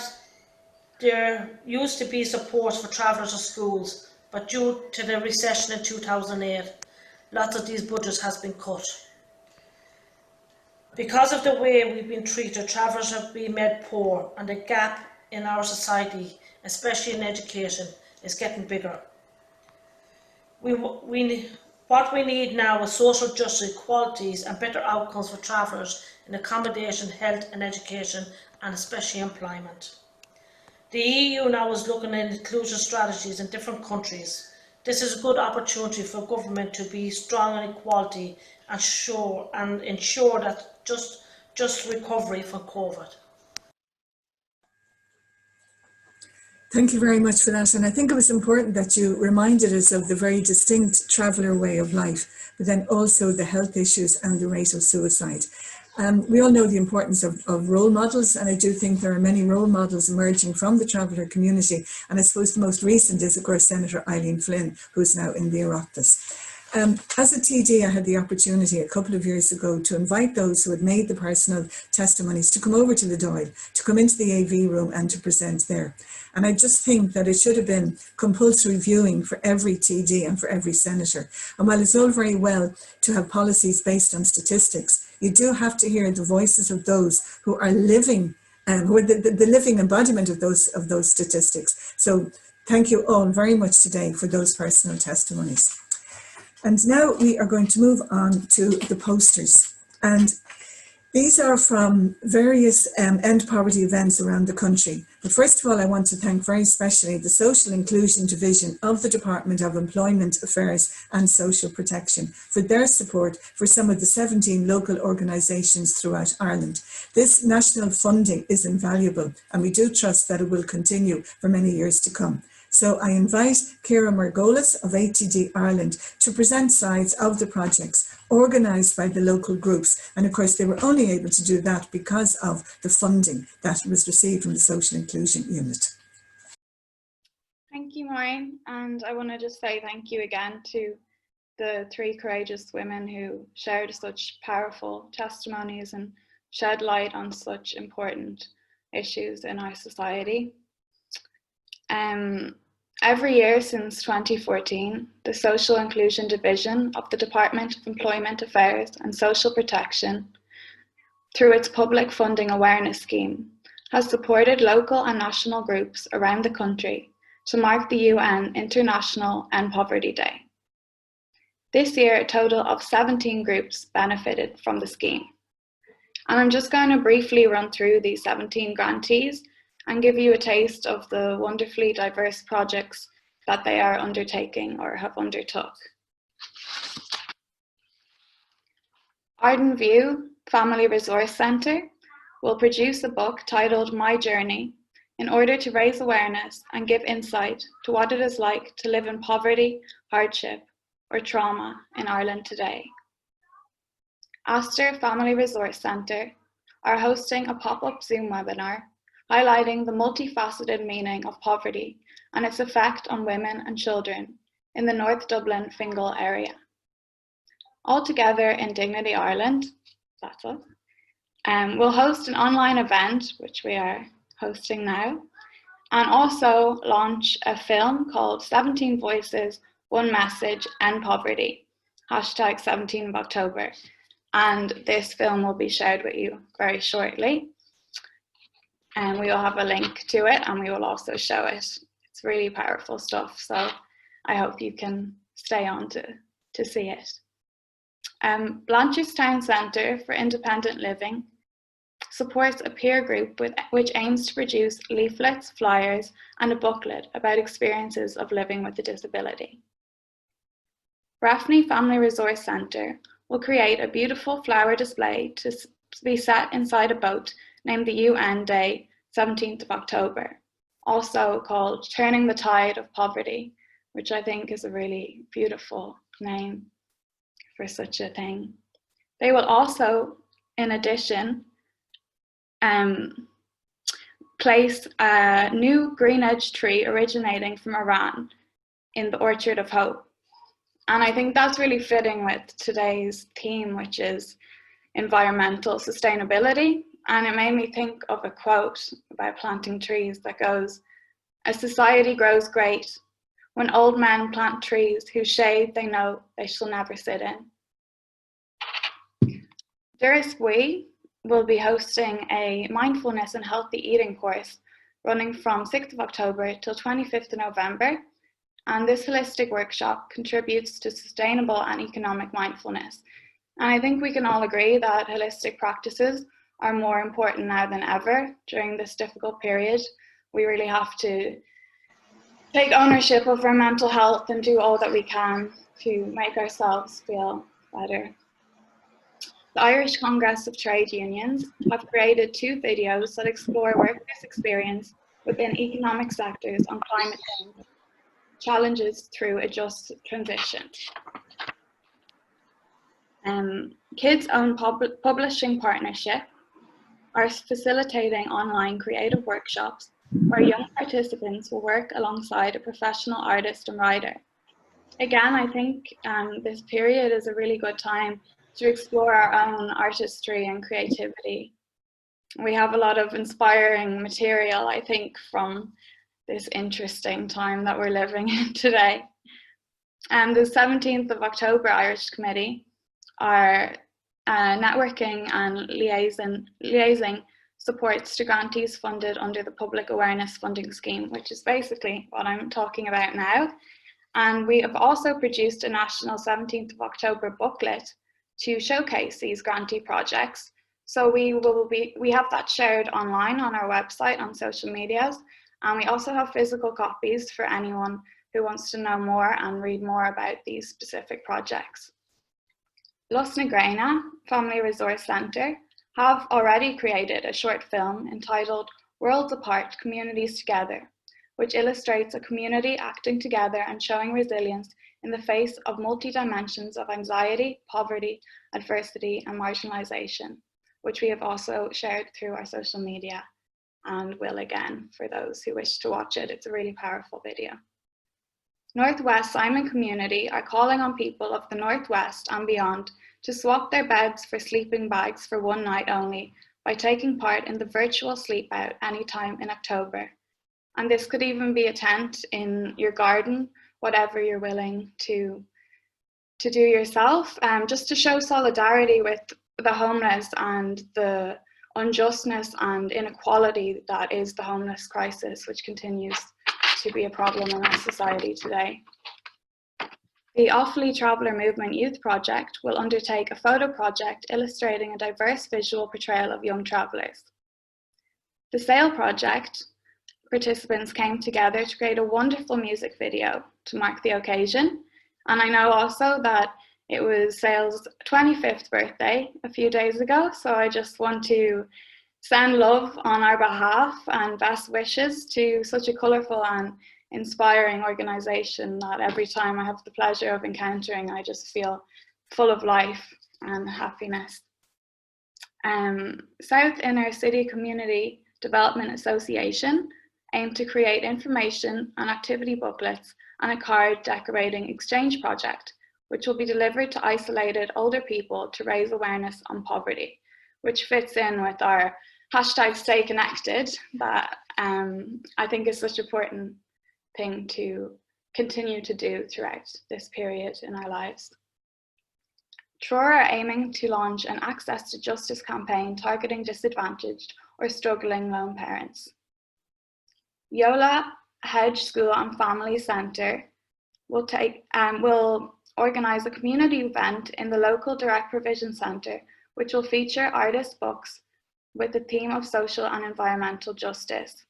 used to be support for travellers at schools, but due to the recession in 2008, lots of these budgets has been cut. Because of the way we've been treated, travellers have been made poor, and the gap in our society, especially in education, is getting bigger. What we need now is social justice, equalities and better outcomes for travellers in accommodation, health and education, and especially employment. The EU now is looking at inclusion strategies in different countries. This is a good opportunity for government to be strong on equality and ensure that just recovery from COVID. Thank you very much for that. And I think it was important that you reminded us of the very distinct traveller way of life, but then also the health issues and the rate of suicide. We all know the importance of role models, and I do think there are many role models emerging from the traveller community. And I suppose the most recent is, of course, Senator Eileen Flynn, who's now in the Oireachtas. As a TD, I had the opportunity a couple of years ago to invite those who had made the personal testimonies to come over to the Dáil, to come into the AV room and to present there. And I just think that it should have been compulsory viewing for every TD and for every senator. And while it's all very well to have policies based on statistics, you do have to hear the voices of those who are living, who are the living embodiment of those statistics. So thank you all very much today for those personal testimonies. And now we are going to move on to the posters. And these are from various end poverty events around the country. But first of all, I want to thank very specially the Social Inclusion Division of the Department of Employment Affairs and Social Protection for their support for some of the 17 local organisations throughout Ireland. This national funding is invaluable, and we do trust that it will continue for many years to come. So I invite Ciara Margolis of ATD Ireland to present sides of the projects organised by the local groups. And of course, they were only able to do that because of the funding that was received from the Social Inclusion Unit. Thank you, Maureen. And I want to just say thank you again to the 3 courageous women who shared such powerful testimonies and shed light on such important issues in our society. Every year since 2014, the Social Inclusion Division of the Department of Employment Affairs and Social Protection, through its Public Funding Awareness Scheme, has supported local and national groups around the country to mark the UN International End Poverty Day. This year, a total of 17 groups benefited from the scheme. And I'm just going to briefly run through these 17 grantees and give you a taste of the wonderfully diverse projects that they are undertaking or have undertook. Arden View Family Resource Centre will produce a book titled My Journey in order to raise awareness and give insight to what it is like to live in poverty, hardship, or trauma in Ireland today. Astor Family Resource Centre are hosting a pop-up Zoom webinar highlighting the multifaceted meaning of poverty and its effect on women and children in the North Dublin Fingal area. All together in Dignity Ireland, that's us, we'll host an online event, which we are hosting now, and also launch a film called 17 Voices, One Message, End Poverty, hashtag 17th of October. And this film will be shared with you very shortly. And we will have a link to it and we will also show it. It's really powerful stuff, so I hope you can stay on to see it. Blanchardstown Centre for Independent Living supports a peer group which aims to produce leaflets, flyers and a booklet about experiences of living with a disability. Breffni Family Resource Centre will create a beautiful flower display to be set inside a boat named the UN Day, 17th of October, also called Turning the Tide of Poverty, which I think is a really beautiful name for such a thing. They will also, in addition, place a new green edge tree originating from Iran in the Orchard of Hope. And I think that's really fitting with today's theme, which is environmental sustainability. And it made me think of a quote about planting trees that goes, "A society grows great when old men plant trees whose shade they know they shall never sit in." House Quay will be hosting a mindfulness and healthy eating course running from 6th of October till 25th of November. And this holistic workshop contributes to sustainable and economic mindfulness. And I think we can all agree that holistic practices are more important now than ever during this difficult period. We really have to take ownership of our mental health and do all that we can to make ourselves feel better. The Irish Congress of Trade Unions have created 2 videos that explore workplace experience within economic sectors on climate change, challenges through a just transition. Kids Own Publishing Partnership are facilitating online creative workshops where young participants will work alongside a professional artist and writer. Again, I think this period is a really good time to explore our own artistry and creativity. We have a lot of inspiring material, I think, from this interesting time that we're living in today. And the 17th of October Irish Committee are networking and liaising supports to grantees funded under the Public Awareness Funding Scheme, which is basically what I'm talking about now. And we have also produced a national 17th of October booklet to showcase these grantee projects. So we have that shared online on our website, on social medias, and we also have physical copies for anyone who wants to know more and read more about these specific projects. Los Negrena Family Resource Centre have already created a short film entitled Worlds Apart, Communities Together, which illustrates a community acting together and showing resilience in the face of multi-dimensions of anxiety, poverty, adversity, and marginalisation, which we have also shared through our social media and will again for those who wish to watch it. It's a really powerful video. Northwest Simon Community are calling on people of the Northwest and beyond to swap their beds for sleeping bags for one night only by taking part in the virtual sleep out anytime in October. And this could even be a tent in your garden, whatever you're willing to do yourself, just to show solidarity with the homeless and the unjustness and inequality that is the homeless crisis, which continues to be a problem in our society today. The Offaly Traveller Movement Youth Project will undertake a photo project illustrating a diverse visual portrayal of young travellers. The Sail Project participants came together to create a wonderful music video to mark the occasion. And I know also that it was Sail's 25th birthday a few days ago, so I just want to send love on our behalf and best wishes to such a colourful and inspiring organisation that every time I have the pleasure of encountering, I just feel full of life and happiness. South Inner City Community Development Association aim to create information and activity booklets and a card decorating exchange project, which will be delivered to isolated older people to raise awareness on poverty, which fits in with our hashtag Stay Connected that I think is such an important thing to continue to do throughout this period in our lives. Trora are aiming to launch an Access to Justice campaign targeting disadvantaged or struggling lone parents. Yola Hedge School and Family Centre will organise a community event in the local Direct Provision Centre, which will feature artist books with the theme of social and environmental justice.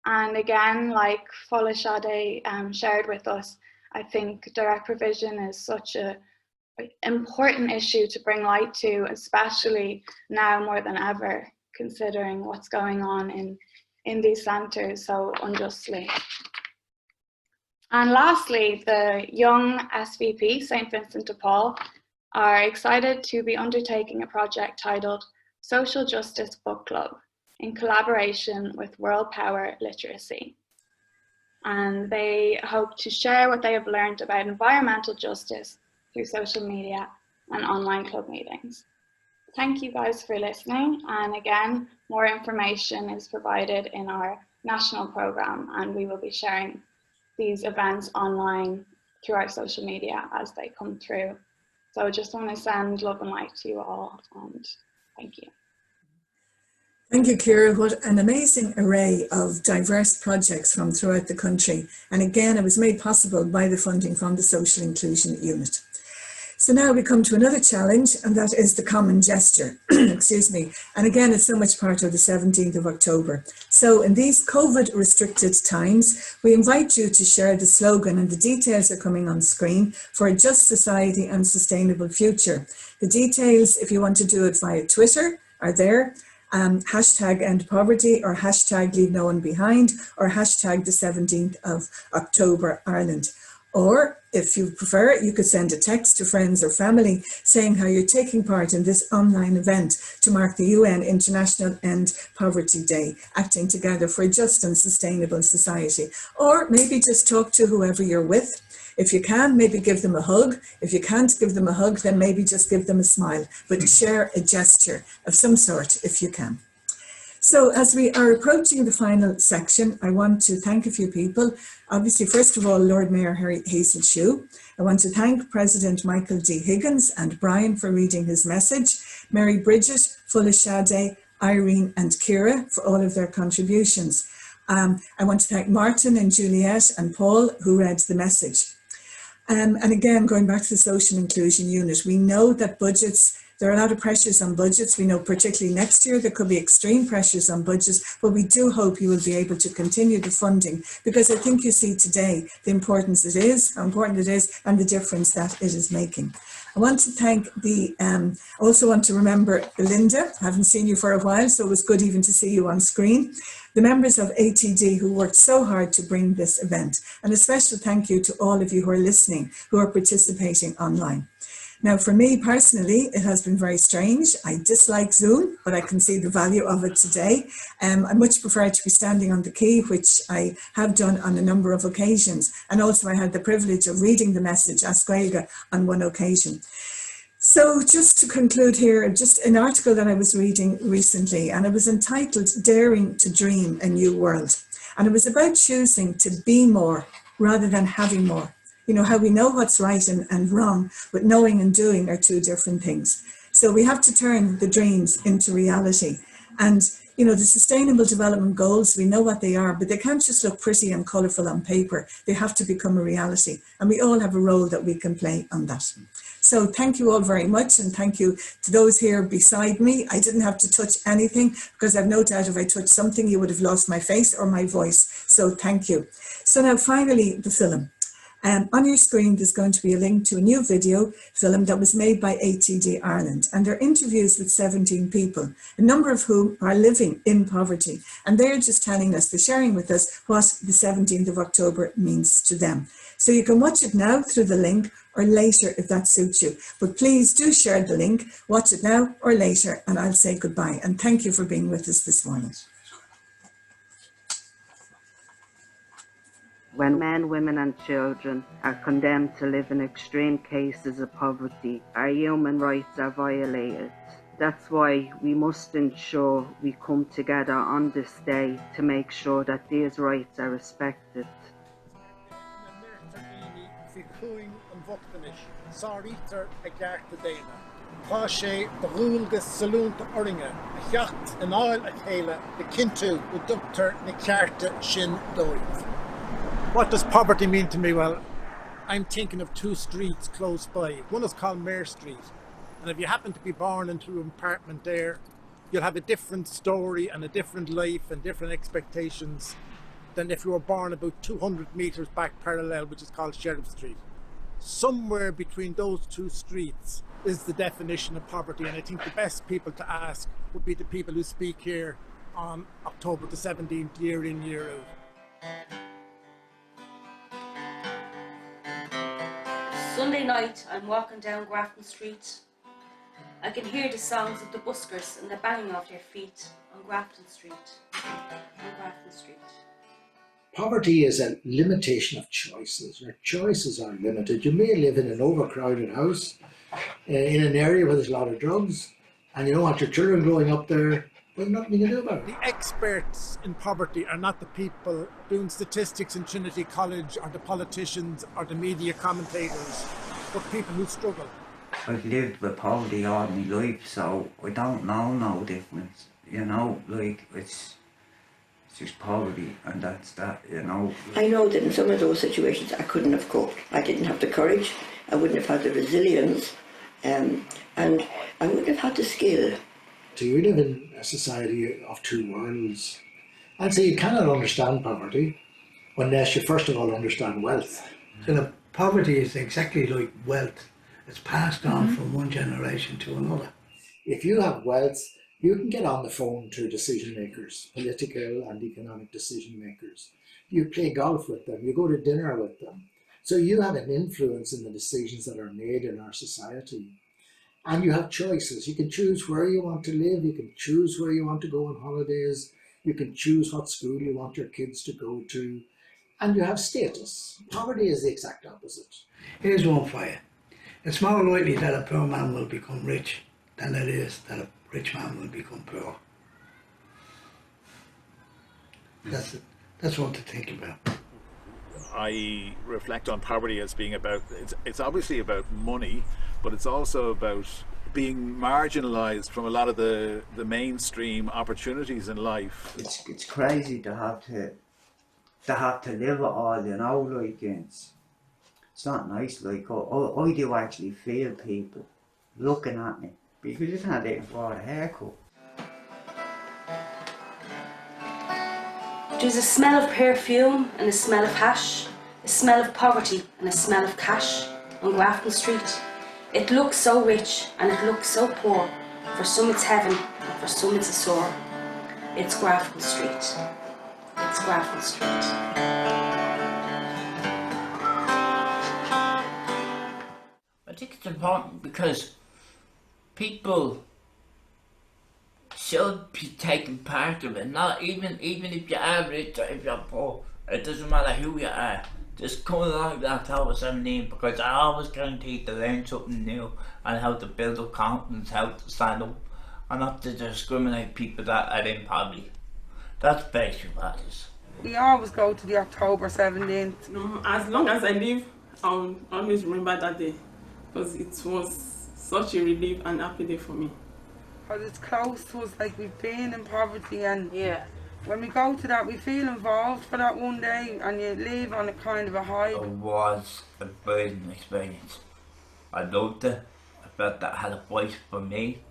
And again, like Folashade shared with us, I think direct provision is such an important issue to bring light to, especially now more than ever, considering what's going on in these centres so unjustly. And lastly, the young SVP, St. Vincent de Paul, are excited to be undertaking a project titled Social Justice Book Club in collaboration with World Power Literacy. And they hope to share what they have learned about environmental justice through social media and online club meetings. Thank you guys for listening. And again, more information is provided in our national programme, and we will be sharing these events online through our social media as they come through. So I just want to send love and light to you all, and thank you. Thank you, Ciara. What an amazing array of diverse projects from throughout the country. And again, it was made possible by the funding from the Social Inclusion Unit. So now we come to another challenge, and that is the common gesture. Excuse me. And again, it's so much part of the 17th of October. So in these COVID restricted times, we invite you to share the slogan, and the details are coming on screen, for a just society and sustainable future. The details, if you want to do it via Twitter, are there. Hashtag End Poverty, or hashtag Leave No One Behind, or hashtag the 17th of October Ireland. Or if you prefer it, you could send a text to friends or family saying how you're taking part in this online event to mark the UN International End Poverty Day, acting together for a just and sustainable society. Or maybe just talk to whoever you're with. If you can, maybe give them a hug. If you can't give them a hug, then maybe just give them a smile, but share a gesture of some sort if you can. So as we are approaching the final section, I want to thank a few people. Obviously, first of all, Lord Mayor Hazel Shue. I want to thank President Michael D Higgins and Brian for reading his message, Mary Bridget, Fulla Shade, Irene and Ciara for all of their contributions. I want to thank Martin and Juliet and Paul who read the message. And again, going back to the social inclusion unit, we know that budgets, there are a lot of pressures on budgets. We know particularly next year there could be extreme pressures on budgets, but we do hope you will be able to continue the funding, because I think you see today the importance it is, how important it is, and the difference that it is making. I want to thank also want to remember Belinda. I haven't seen you for a while, so it was good even to see you on screen. The members of ATD who worked so hard to bring this event, and a special thank you to all of you who are listening, who are participating online. Now, for me personally, it has been very strange. I dislike Zoom, but I can see the value of it today. I much prefer to be standing on the quay, which I have done on a number of occasions. And also I had the privilege of reading the message, Asquelga, on one occasion. So just to conclude here, just an article that I was reading recently, and it was entitled Daring to Dream a New World. And it was about choosing to be more rather than having more. You know, how we know what's right and wrong, but knowing and doing are two different things. So we have to turn the dreams into reality. And, you know, the Sustainable Development Goals, we know what they are, but they can't just look pretty and colourful on paper. They have to become a reality. And we all have a role that we can play on that. So thank you all very much, and thank you to those here beside me. I didn't have to touch anything, because I've no doubt if I touched something, you would have lost my face or my voice. So thank you. So now finally, the film. On your screen, there's going to be a link to a new video film that was made by ATD Ireland, and they're interviews with 17 people, a number of whom are living in poverty. And they're just telling us, they're sharing with us what the 17th of October means to them. So you can watch it now through the link, or later if that suits you. But please do share the link, watch it now or later, and I'll say goodbye. And thank you for being with us this morning. When men, women and children are condemned to live in extreme cases of poverty, our human rights are violated. That's why we must ensure we come together on this day to make sure that these rights are respected. Tá sé de rúlgus salúnta oringe, a cheacht an áil a chéile de cintu go dubtar na cearta sin dóibh. What does poverty mean to me? Well, I'm thinking of two streets close by. One is called Mare Street, and if you happen to be born into an apartment there, you'll have a different story and a different life and different expectations than if you were born about 200 metres back parallel, which is called Sheriff Street. Somewhere between those two streets is the definition of poverty, and I think the best people to ask would be the people who speak here on October the 17th, year in, year out. Sunday night, I'm walking down Grafton Street. I can hear the songs of the buskers and the banging of their feet on Grafton Street. Poverty is a limitation of choices. Your choices are limited. You may live in an overcrowded house in an area where there's a lot of drugs, and you don't want your children growing up there. Well, nothing you can do about it. The experts in poverty are not the people doing statistics in Trinity College or the politicians or the media commentators, but people who struggle. I've lived with poverty all my life, so I don't know no difference. You know, like it's just poverty, and that's that, you know. I know that in some of those situations I couldn't have coped. I didn't have the courage, I wouldn't have had the resilience, and I wouldn't have had the skill. So you live in a society of two worlds. I'd say you cannot understand poverty unless you first of all understand wealth. So the poverty is exactly like wealth. It's passed on from one generation to another. If you have wealth, you can get on the phone to decision makers, political and economic decision makers. You play golf with them, you go to dinner with them. So you have an influence in the decisions that are made in our society. And you have choices. You can choose where you want to live. You can choose where you want to go on holidays. You can choose what school you want your kids to go to. And you have status. Poverty is the exact opposite. Here's one for you. It's more likely that a poor man will become rich than it is that a rich man will become poor. That's one to think about. I reflect on poverty as being about, it's obviously about money, but it's also about being marginalised from a lot of the mainstream opportunities in life. It's crazy to have to live it all, you know, like it's not nice. Like I do actually feel people looking at me because you can't even afford a haircut. There's a smell of perfume and a smell of hash, a smell of poverty and a smell of cash on Grafton Street. It looks so rich and it looks so poor. For some it's heaven and for some it's a sore. It's Grafton Street. It's Grafton Street. I think it's important because people should be taking part of it. Not even if you are rich or if you're poor, it doesn't matter who you are. Just come along to October 17 because I always guaranteed to learn something new and how to build up confidence, how to stand up and not to discriminate people that are in poverty. That's basically what it is. We always go to the October 17th. As long as I live, I'll always remember that day because it was such a relief and happy day for me. Because it's close to us, like we've been in poverty, and when we go to that we feel involved for that one day and you leave on a kind of a high. It was a brilliant experience. I loved it. I felt that I had a voice for me.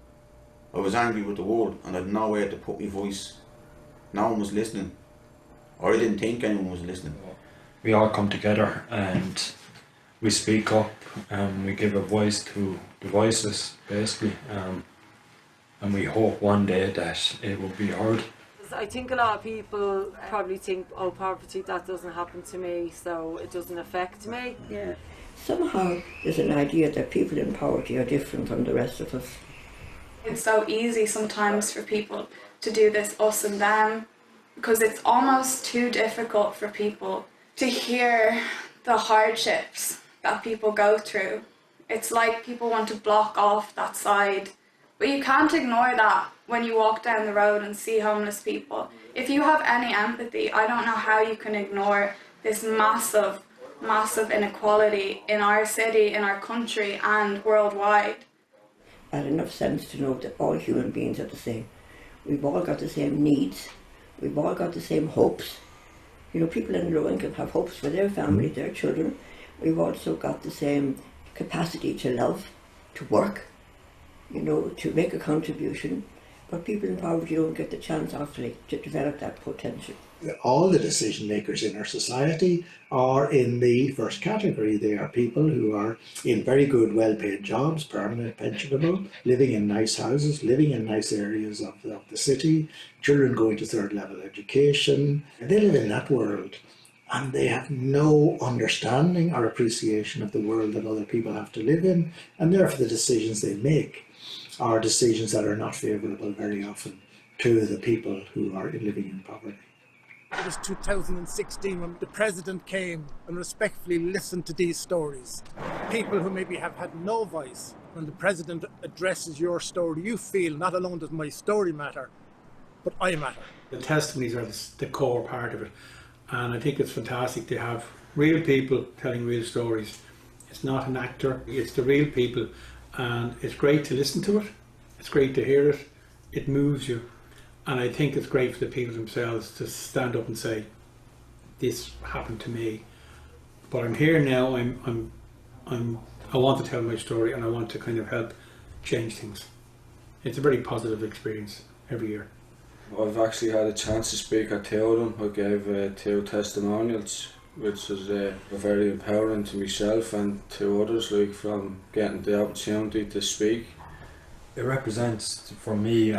I was angry with the world and I had nowhere to put my voice. No one was listening. Or I didn't think anyone was listening. We all come together and we speak up and we give a voice to the voiceless, basically. And we hope one day that it will be heard. I think a lot of people probably think, oh, poverty, that doesn't happen to me, so it doesn't affect me. Yeah. Somehow there's an idea that people in poverty are different from the rest of us. It's so easy sometimes for people to do this us and them because it's almost too difficult for people to hear the hardships that people go through. It's like people want to block off that side. But you can't ignore that when you walk down the road and see homeless people. If you have any empathy, I don't know how you can ignore this massive, massive inequality in our city, in our country and worldwide. I had enough sense to know that all human beings are the same. We've all got the same needs. We've all got the same hopes. You know, people in low income have hopes for their family, their children. We've also got the same capacity to love, to work, you know, to make a contribution, but people in poverty don't get the chance actually to develop that potential. All the decision makers in our society are in the first category. They are people who are in very good, well-paid jobs, permanent, pensionable, living in nice houses, living in nice areas of the city, children going to third-level education. And they live in that world, and they have no understanding or appreciation of the world that other people have to live in, and therefore the decisions they make are decisions that are not favourable very often to the people who are living in poverty. It was 2016 when the President came and respectfully listened to these stories. People who maybe have had no voice. When the President addresses your story, you feel not alone does my story matter, but I matter. The testimonies are the core part of it, and I think it's fantastic to have real people telling real stories. It's not an actor, it's the real people, and it's great to listen to it, it's great to hear it, it moves you, and I think it's great for the people themselves to stand up and say, this happened to me, but I'm here now, I want to tell my story and I want to kind of help change things. It's a very positive experience every year. I've actually had a chance to speak at two of them. I gave 2 testimonials, which was very empowering to myself and to others, like from getting the opportunity to speak. It represents, for me,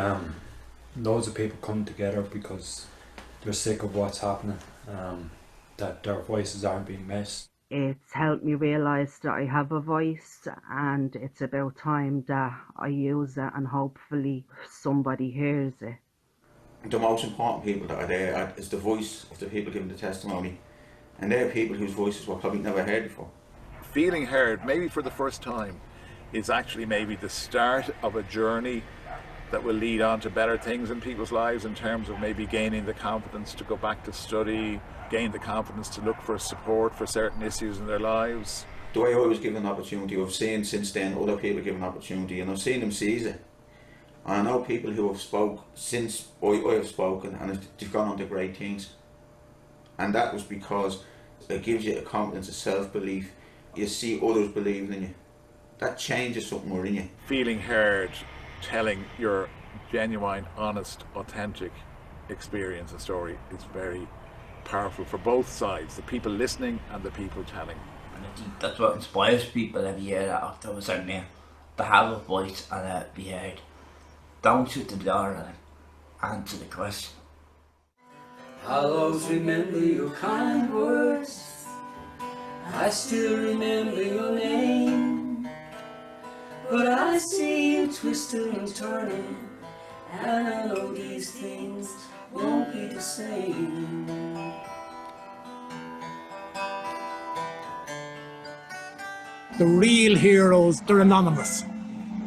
loads of people come together because they're sick of what's happening, that their voices aren't being missed. It's helped me realise that I have a voice, and it's about time that I use it and hopefully somebody hears it. The most important people that are there is the voice of the people giving the testimony, and they're people whose voices were probably never heard before. Feeling heard, maybe for the first time, is actually maybe the start of a journey that will lead on to better things in people's lives, in terms of maybe gaining the confidence to go back to study, gain the confidence to look for support for certain issues in their lives. The way I was given an opportunity, I've seen since then other people given an opportunity, and I've seen them seize it. And I know people who have spoke since I have spoken, and they've gone on to great things. And that was because it gives you a confidence, a self-belief. You see others believing in you. That changes something more in you. Feeling heard, telling your genuine, honest, authentic experience and story is very powerful for both sides, the people listening and the people telling. And I think that's what inspires people every year at October 17th, to have a voice and be heard. Don't shoot the door and answer the question. I'll always remember your kind words. I still remember your name. But I see you twisting and turning, and I know these things won't be the same. The real heroes, they're anonymous.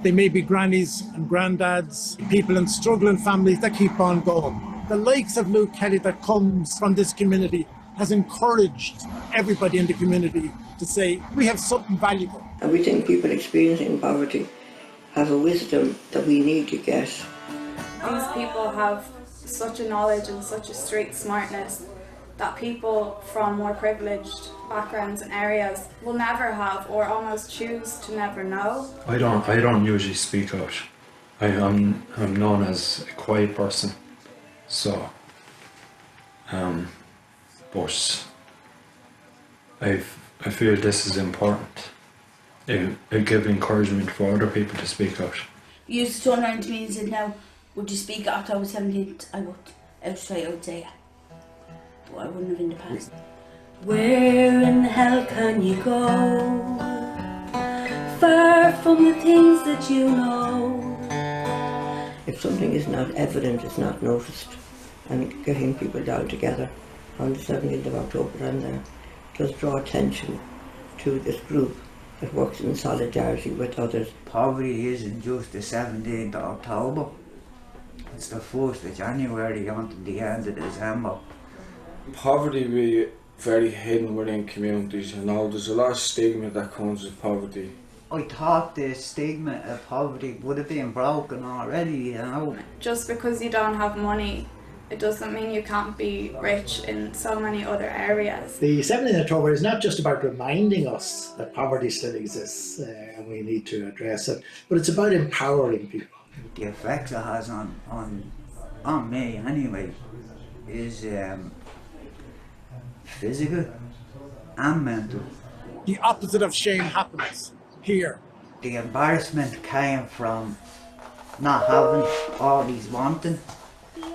They may be grannies and granddads, people in struggling families that keep on going. The likes of Luke Kelly that comes from this community has encouraged everybody in the community to say, we have something valuable. And we think people experiencing poverty have a wisdom that we need to get. These people have such a knowledge and such a street smartness that people from more privileged backgrounds and areas will never have, or almost choose to never know. I don't usually speak out. I'm known as a quiet person, so but I feel this is important. It gives encouragement for other people to speak out. You used to turn around to me and said, now, would you speak at October 17th? I would. Outright, I would say yeah. But I wouldn't have in the past. Where in hell can you go? Far from the things that you know. If something is not evident, it's not noticed. And getting people down together on the 17th of October and there does draw attention to this group that works in solidarity with others. Poverty isn't just the 17th of October. It's the 1st of January on to the end of December. Poverty be very hidden within communities, you know. There's a lot of stigma that comes with poverty. I thought the stigma of poverty would have been broken already, you know. Just because you don't have money, it doesn't mean you can't be rich in so many other areas. The 17th of October is not just about reminding us that poverty still exists and we need to address it, but it's about empowering people. The effects it has on me anyway is physical and mental. The opposite of shame happens here. The embarrassment came from not having all he's wanting,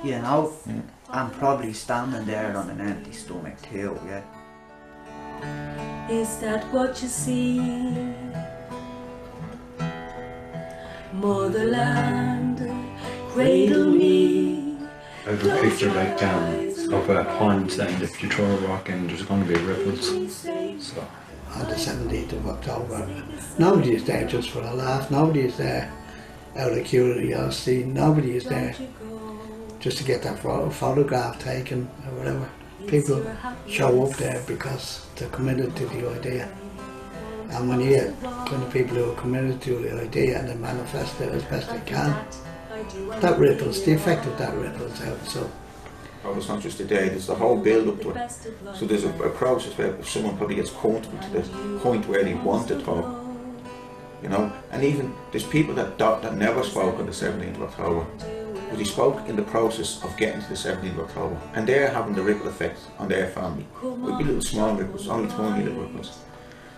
you know, and probably standing there on an empty stomach too, yeah. Is that what you see? Motherland, cradle me. I have a picture like of a pond, and if you throw a rock in, there's going to be ripples. So. On the 17th of October, nobody is there just for a laugh, nobody is there out of curiosity, nobody is there just to get that photograph taken or whatever. People show up there because they're committed to the idea. And when you get kind of people who are committed to the idea and they manifest it as best they can, that ripples, the effect of that ripples out. So. Oh, it's not just a day, there's the whole build up to it. So there's a process where someone probably gets comfortable to the point where they want to talk. You know, and even there's people that never spoke on the 17th of October, but they spoke in the process of getting to the 17th of October, and they're having the ripple effect on their family. It would be little small ripples, only tiny little ripples.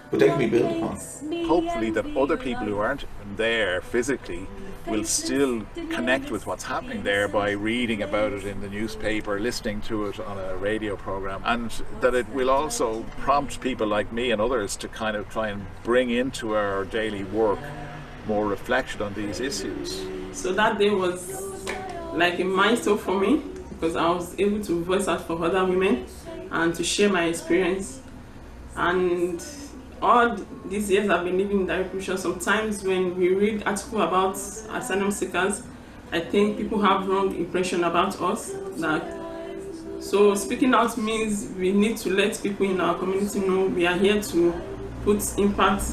but they can be built upon. Hopefully that other people who aren't there physically will still connect with what's happening there by reading about it in the newspaper, listening to it on a radio program, and that it will also prompt people like me and others to kind of try and bring into our daily work more reflection on these issues. So that day was like a milestone for me, because I was able to voice out for other women and to share my experience. And all these years I've been living in that revolution. Sometimes when we read articles about asylum seekers, I think people have wrong impression about us. So speaking out means we need to let people in our community know we are here to put impact,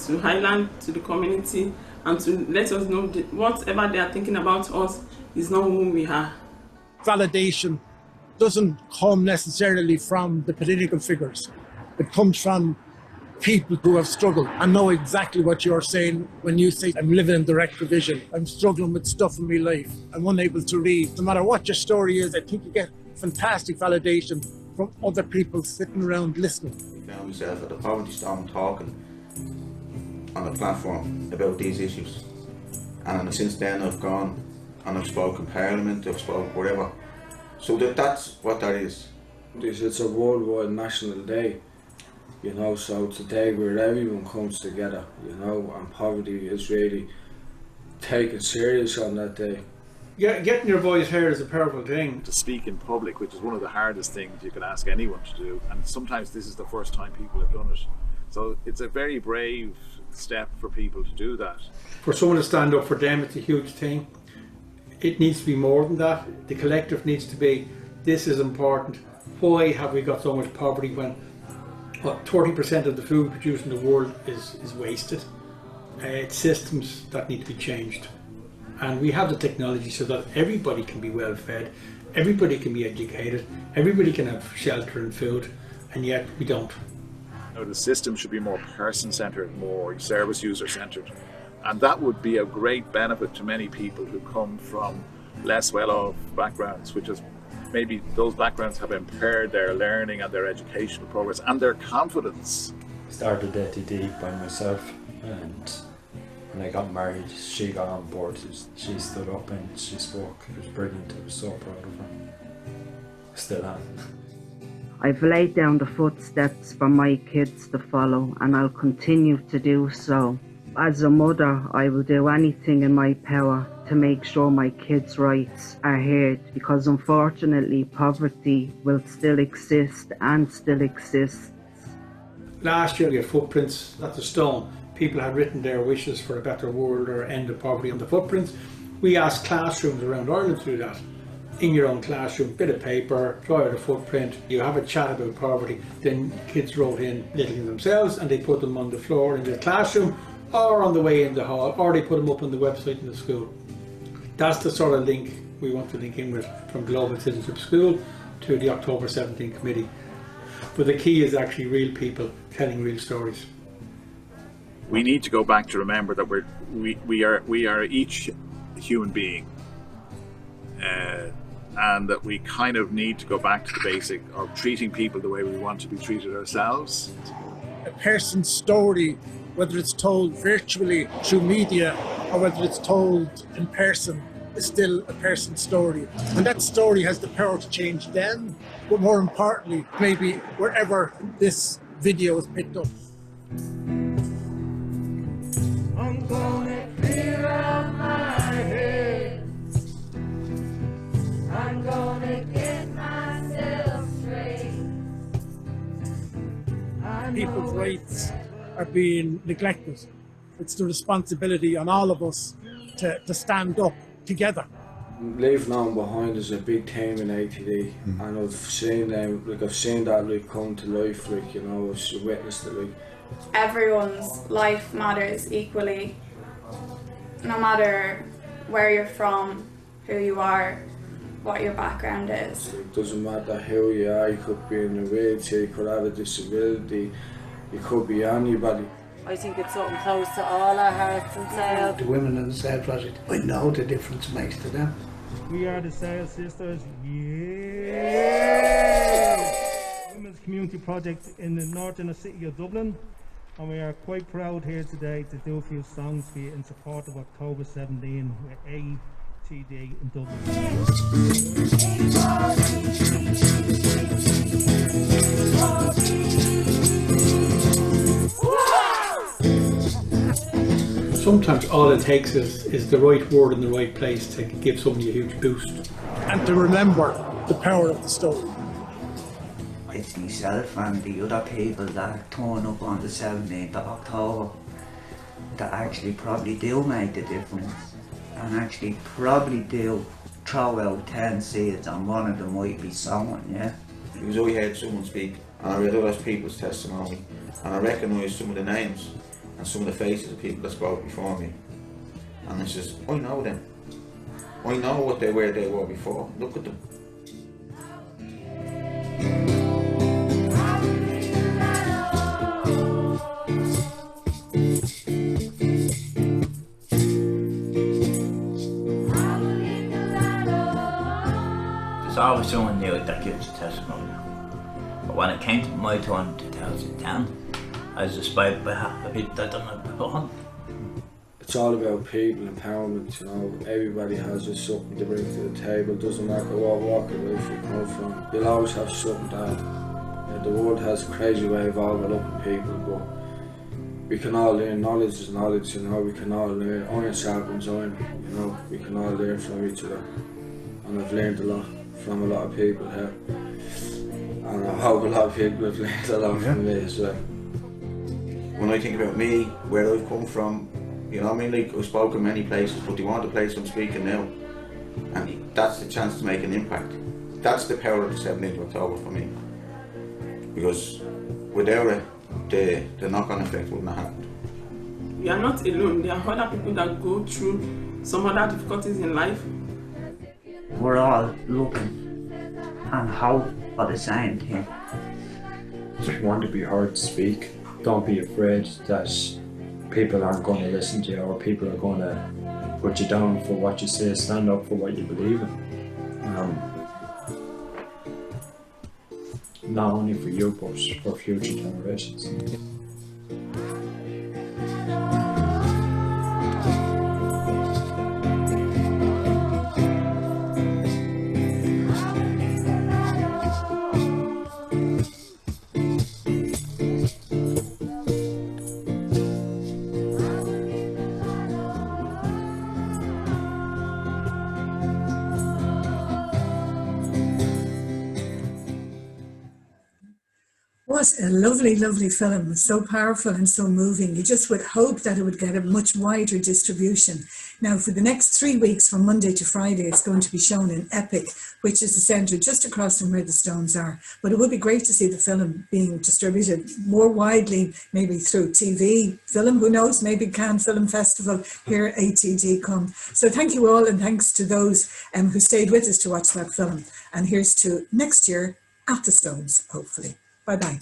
to highlight to the community, and to let us know that whatever they are thinking about us is not who we are. Validation doesn't come necessarily from the political figures. It comes from people who have struggled and know exactly what you're saying when you say, I'm living in direct provision, I'm struggling with stuff in my life, I'm unable to read. No matter what your story is, I think you get fantastic validation from other people sitting around listening. I found myself at the Poverty Storm talking on a platform about these issues, and since then I've gone and I've spoken in Parliament, I've spoken wherever. So that's what that is. It's a worldwide national day. You know, so it's a day where everyone comes together, you know, and poverty is really taken serious on that day. Yeah, getting your voice heard is a powerful thing. To speak in public, which is one of the hardest things you can ask anyone to do, and sometimes this is the first time people have done it. So it's a very brave step for people to do that. For someone to stand up for them, it's a huge thing. It needs to be more than that. The collective needs to be, this is important. Why have we got so much poverty when 30% of the food produced in the world is wasted? It's systems that need to be changed. And we have the technology so that everybody can be well fed, everybody can be educated, everybody can have shelter and food, and yet we don't. You know, the system should be more person-centred, more service user-centred. And that would be a great benefit to many people who come from less well-off backgrounds, which is maybe those backgrounds have impaired their learning and their educational progress and their confidence. Started ATD by myself, and when I got married, she got on board. She stood up and she spoke. It was brilliant. I was so proud of her. Still am. I've laid down the footsteps for my kids to follow, and I'll continue to do so. As a mother, I will do anything in my power to make sure my kids' rights are heard, because unfortunately poverty will still exist and still exists. Last year we had footprints, that's a stone. People had written their wishes for a better world or end of poverty on the footprints. We asked classrooms around Ireland to do that. In your own classroom, bit of paper, draw out a footprint, you have a chat about poverty, then kids wrote in little themselves and they put them on the floor in the classroom or on the way in the hall, or they put them up on the website in the school. That's the sort of link we want to link in with, from Global Citizenship School to the October 17 committee. But the key is actually real people telling real stories. We need to go back to remember that we are each human being, and that we kind of need to go back to the basic of treating people the way we want to be treated ourselves. A person's story, whether it's told virtually through media or whether it's told in person, is still a person's story. And that story has the power to change them, but more importantly, maybe wherever this video is picked up. I'm gonna clear out my head. I'm gonna get myself straight. People's rights are being neglected. It's the responsibility on all of us to stand up together. Leaving on behind is a big theme in ATD, and I've seen them, I've seen that come to life, you know, I've witnessed it. Everyone's life matters equally, no matter where you're from, who you are, what your background is. It doesn't matter who you are, you could be in a wheelchair, you could have a disability, you could be anybody. I think it's something close to all our hearts and souls. The women in the South Project, I know the difference it makes to them. We are the South Sisters, yeah! Women's Community Project in the north inner city of Dublin. And we are quite proud here today to do a few songs for you in support of October 17 with ATD in Dublin. Sometimes all it takes is the right word in the right place to give somebody a huge boost. And to remember the power of the story. It's myself and the other people that turn up on the 17th of October that actually probably do make the difference and actually probably do throw out 10 seeds and one of them might be someone, yeah? Because I heard someone speak and I read other people's testimony and I recognised some of the names and some of the faces of people that spoke before me. And it's just, I know them. I know where they were before. Look at them. There's always someone new that gives a testimony. But when it came to my turn in 2010, I was inspired by half the people that done it before. It's all about people empowerment, you know. Everybody has just something to bring to the table. Doesn't matter what walk of life you come from. You'll always have something to add. The world has a crazy way of overlooking people, but we can all learn. Knowledge is knowledge, you know. We can all learn. Iron sharpens iron, you know. We can all learn from each other. And I've learned a lot from a lot of people here. And I hope a lot of people have learned a lot from me as well. When I think about me, where I've come from, you know what I mean, like I've spoken many places, but they want the place I'm speaking now. And that's the chance to make an impact. That's the power of the 17th of October for me. Because without it, the knock-on effect wouldn't have happened. We are not alone. There are other people that go through some other difficulties in life. We're all looking and hope for the same thing. If you want to be heard, speak. Don't be afraid that people aren't going to listen to you or people are going to put you down for what you say. Stand up for what you believe in. Not only for you, but for future generations. What a lovely, lovely film. So powerful and so moving. You just would hope that it would get a much wider distribution. Now, for the next 3 weeks, from Monday to Friday, it's going to be shown in Epic, which is the centre just across from where the Stones are. But it would be great to see the film being distributed more widely, maybe through TV, film, who knows, maybe Cannes Film Festival, here ATD come. So thank you all, and thanks to those who stayed with us to watch that film. And here's to next year at the Stones, hopefully. Bye-bye.